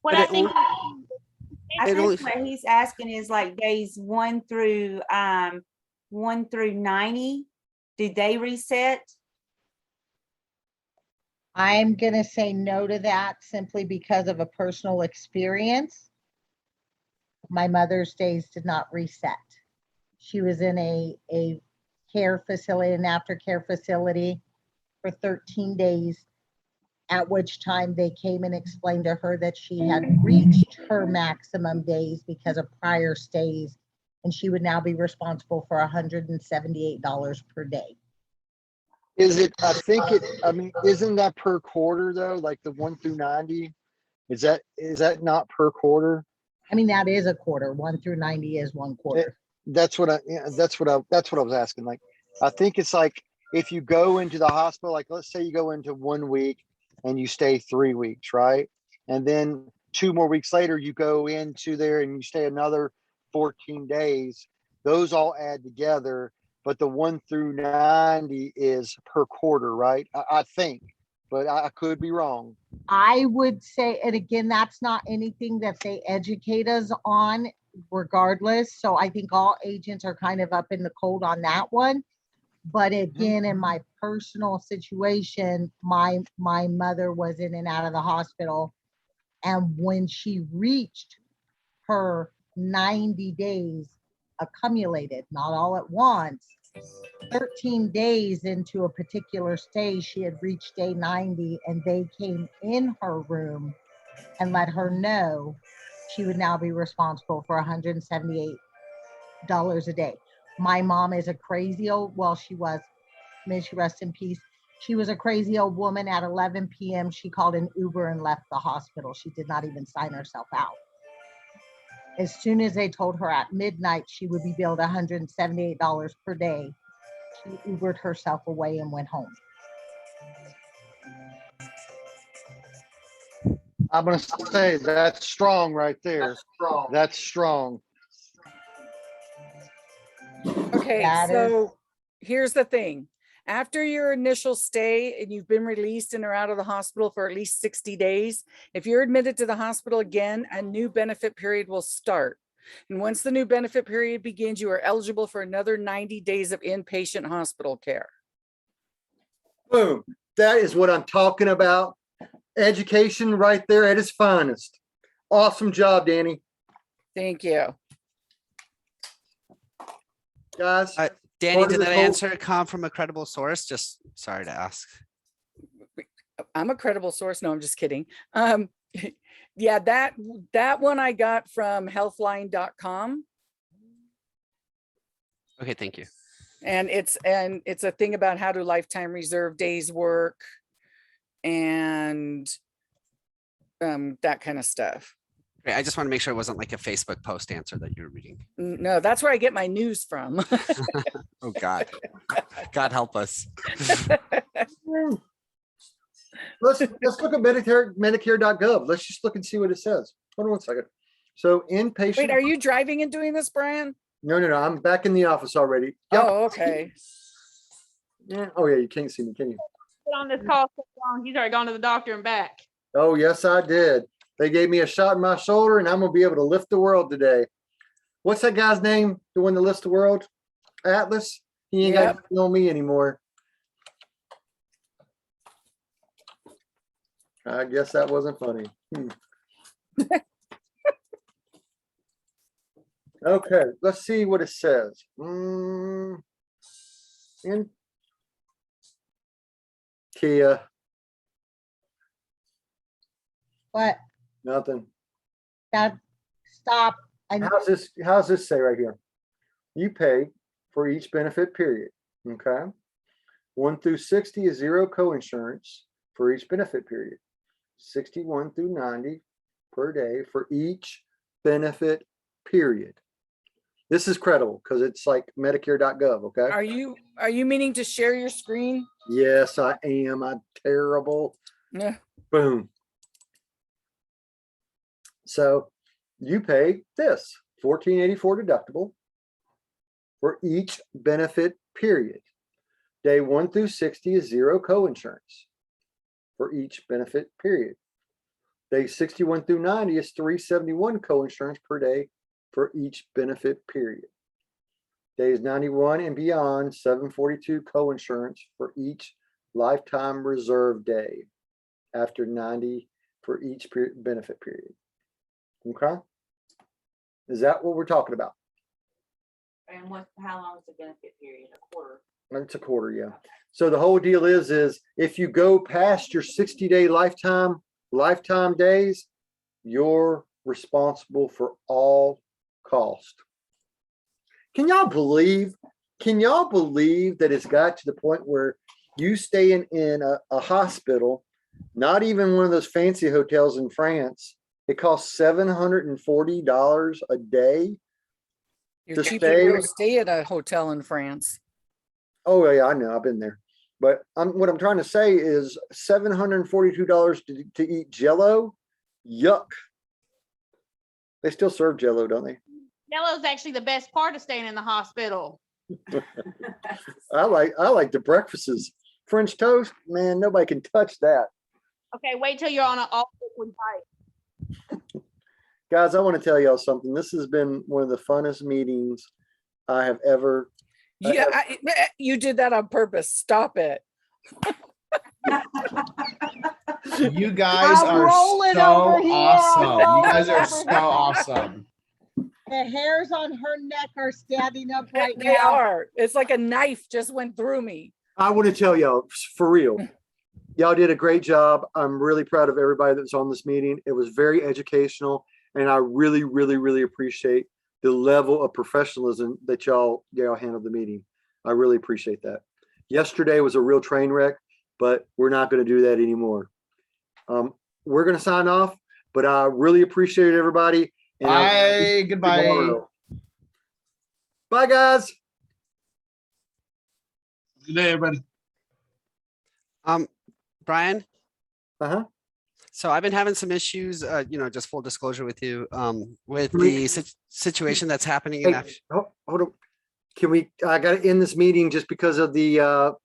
What But I it think, I it think only- what he's asking is like days 1 through 90. Do they reset? I'm gonna say no to that simply because of a personal experience. My mother's days did not reset. She was in a care facility, an aftercare facility for 13 days, at which time they came and explained to her that she had reached her maximum days because of prior stays, and she would now be responsible for $178 per day. Is it, I think it, I mean, isn't that per quarter though? Like the 1 through 90? Is that not per quarter? I mean, that is a quarter. 1 through 90 is 1 quarter. That's what that's what I was asking. Like, I think it's like, if you go into the hospital, like, let's say you go into 1 week and you stay 3 weeks, right? And then 2 more weeks later, you go into there and you stay another 14 days. Those all add together, but the 1 through 90 is per quarter, right? I think, but I could be wrong. I would say, and again, that's not anything that they educate us on regardless. So I think all agents are kind of up in the cold on that one. But again, in my personal situation, my mother was in and out of the hospital. And when she reached her 90 days accumulated, not all at once, 13 days into a particular stay, she had reached day 90, and they came in her room and let her know she would now be responsible for $178 a day. My mom is a crazy old, well, she was, may she rest in peace. She was a crazy old woman. At 11 p.m., she called an Uber and left the hospital. She did not even sign herself out. As soon as they told her at midnight she would be billed $178 per day, she Ubered herself away and went home. I'm gonna say that's strong right there. That's strong. Okay, That is- so here's the thing. After your initial stay and you've been released and are out of the hospital for at least 60 days, if you're admitted to the hospital again, a new benefit period will start. And once the new benefit period begins, you are eligible for another 90 days of inpatient hospital care. Boom. That is what I'm talking about. Education right there at its finest. Awesome job, Danny. Thank you. Guys, Danny, part of did this that whole- answer come from a credible source? Just sorry to ask. I'm a credible source. No, I'm just kidding. Yeah, that one I got from healthline.com. Okay, thank you. And it's a thing about how do lifetime reserve days work and that kind of stuff. Great. I just want to make sure it wasn't like a Facebook post answer that you were reading. No, that's where I get my news from. Oh God. God help us. let's look at Medicare.gov. Let's just look and see what it says. Hold on 1 second. So inpatient. Wait, are you driving and doing this, Brian? No. I'm back in the office already. Yep. Oh, okay. Yeah. Oh yeah, you can't see me, can you? Been on this call so long, he's already gone to the doctor and back. Oh yes, I did. They gave me a shot in my shoulder, and I'm gonna be able to lift the world today. What's that guy's name? The one that lifts the world? Atlas. He ain't got to know me anymore. I guess that wasn't funny. Okay, let's see what it says. In Kia, What? nothing. That, stop. How's this say right here? You pay for each benefit period. Okay. 1 through 60 is zero coinsurance for each benefit period. 61 through 90 per day for each benefit period. This is credible because it's like Medicare.gov, okay? Are you meaning to share your screen? Yes, I am. I'm terrible. Yeah. Boom. So you pay this $14.84 deductible for each benefit period. Day 1 through 60 is zero coinsurance for each benefit period. Day 61 through 90 is $371 coinsurance per day for each benefit period. Days 91 and beyond, $742 coinsurance for each lifetime reserve day after 90 for each benefit period. Okay? Is that what we're talking about? And how long is the benefit period? A quarter? It's a quarter, yeah. So the whole deal is if you go past your 60-day lifetime days, you're responsible for all cost. Can y'all believe that it's got to the point where you stay in a hospital, not even one of those fancy hotels in France, it costs $740 a day You're to cheaper stay. to go stay at a hotel in France. Oh yeah, I know. I've been there. But what I'm trying to say is $742 to eat Jell-O. Yuck. They still serve Jell-O, don't they? Yellow's actually the best part of staying in the hospital. I like the breakfasts. French toast, man, nobody can touch that. Okay, wait till you're on an all liquid diet. Guys, I want to tell y'all something. This has been one of the funnest meetings I have ever. Yeah, you did that on purpose. Stop it. You guys I'm are rolling so over here. awesome. I'm You guys rolling are over so here. awesome. The hairs on her neck are standing up right They now. are. It's like a knife just went through me. I want to tell y'all, for real, y'all did a great job. I'm really proud of everybody that was on this meeting. It was very educational, and I really, really, really appreciate the level of professionalism that y'all handled the meeting. I really appreciate that. Yesterday was a real train wreck, but we're not going to do that anymore. We're going to sign off, but I really appreciate everybody. And Bye. Goodbye. tomorrow. Bye, guys. Good day, everybody. Brian, Uh-huh. so I've been having some issues, just full disclosure with you, with Can we- the situation that's happening in Hey, hold on. I got to end this meeting just because of the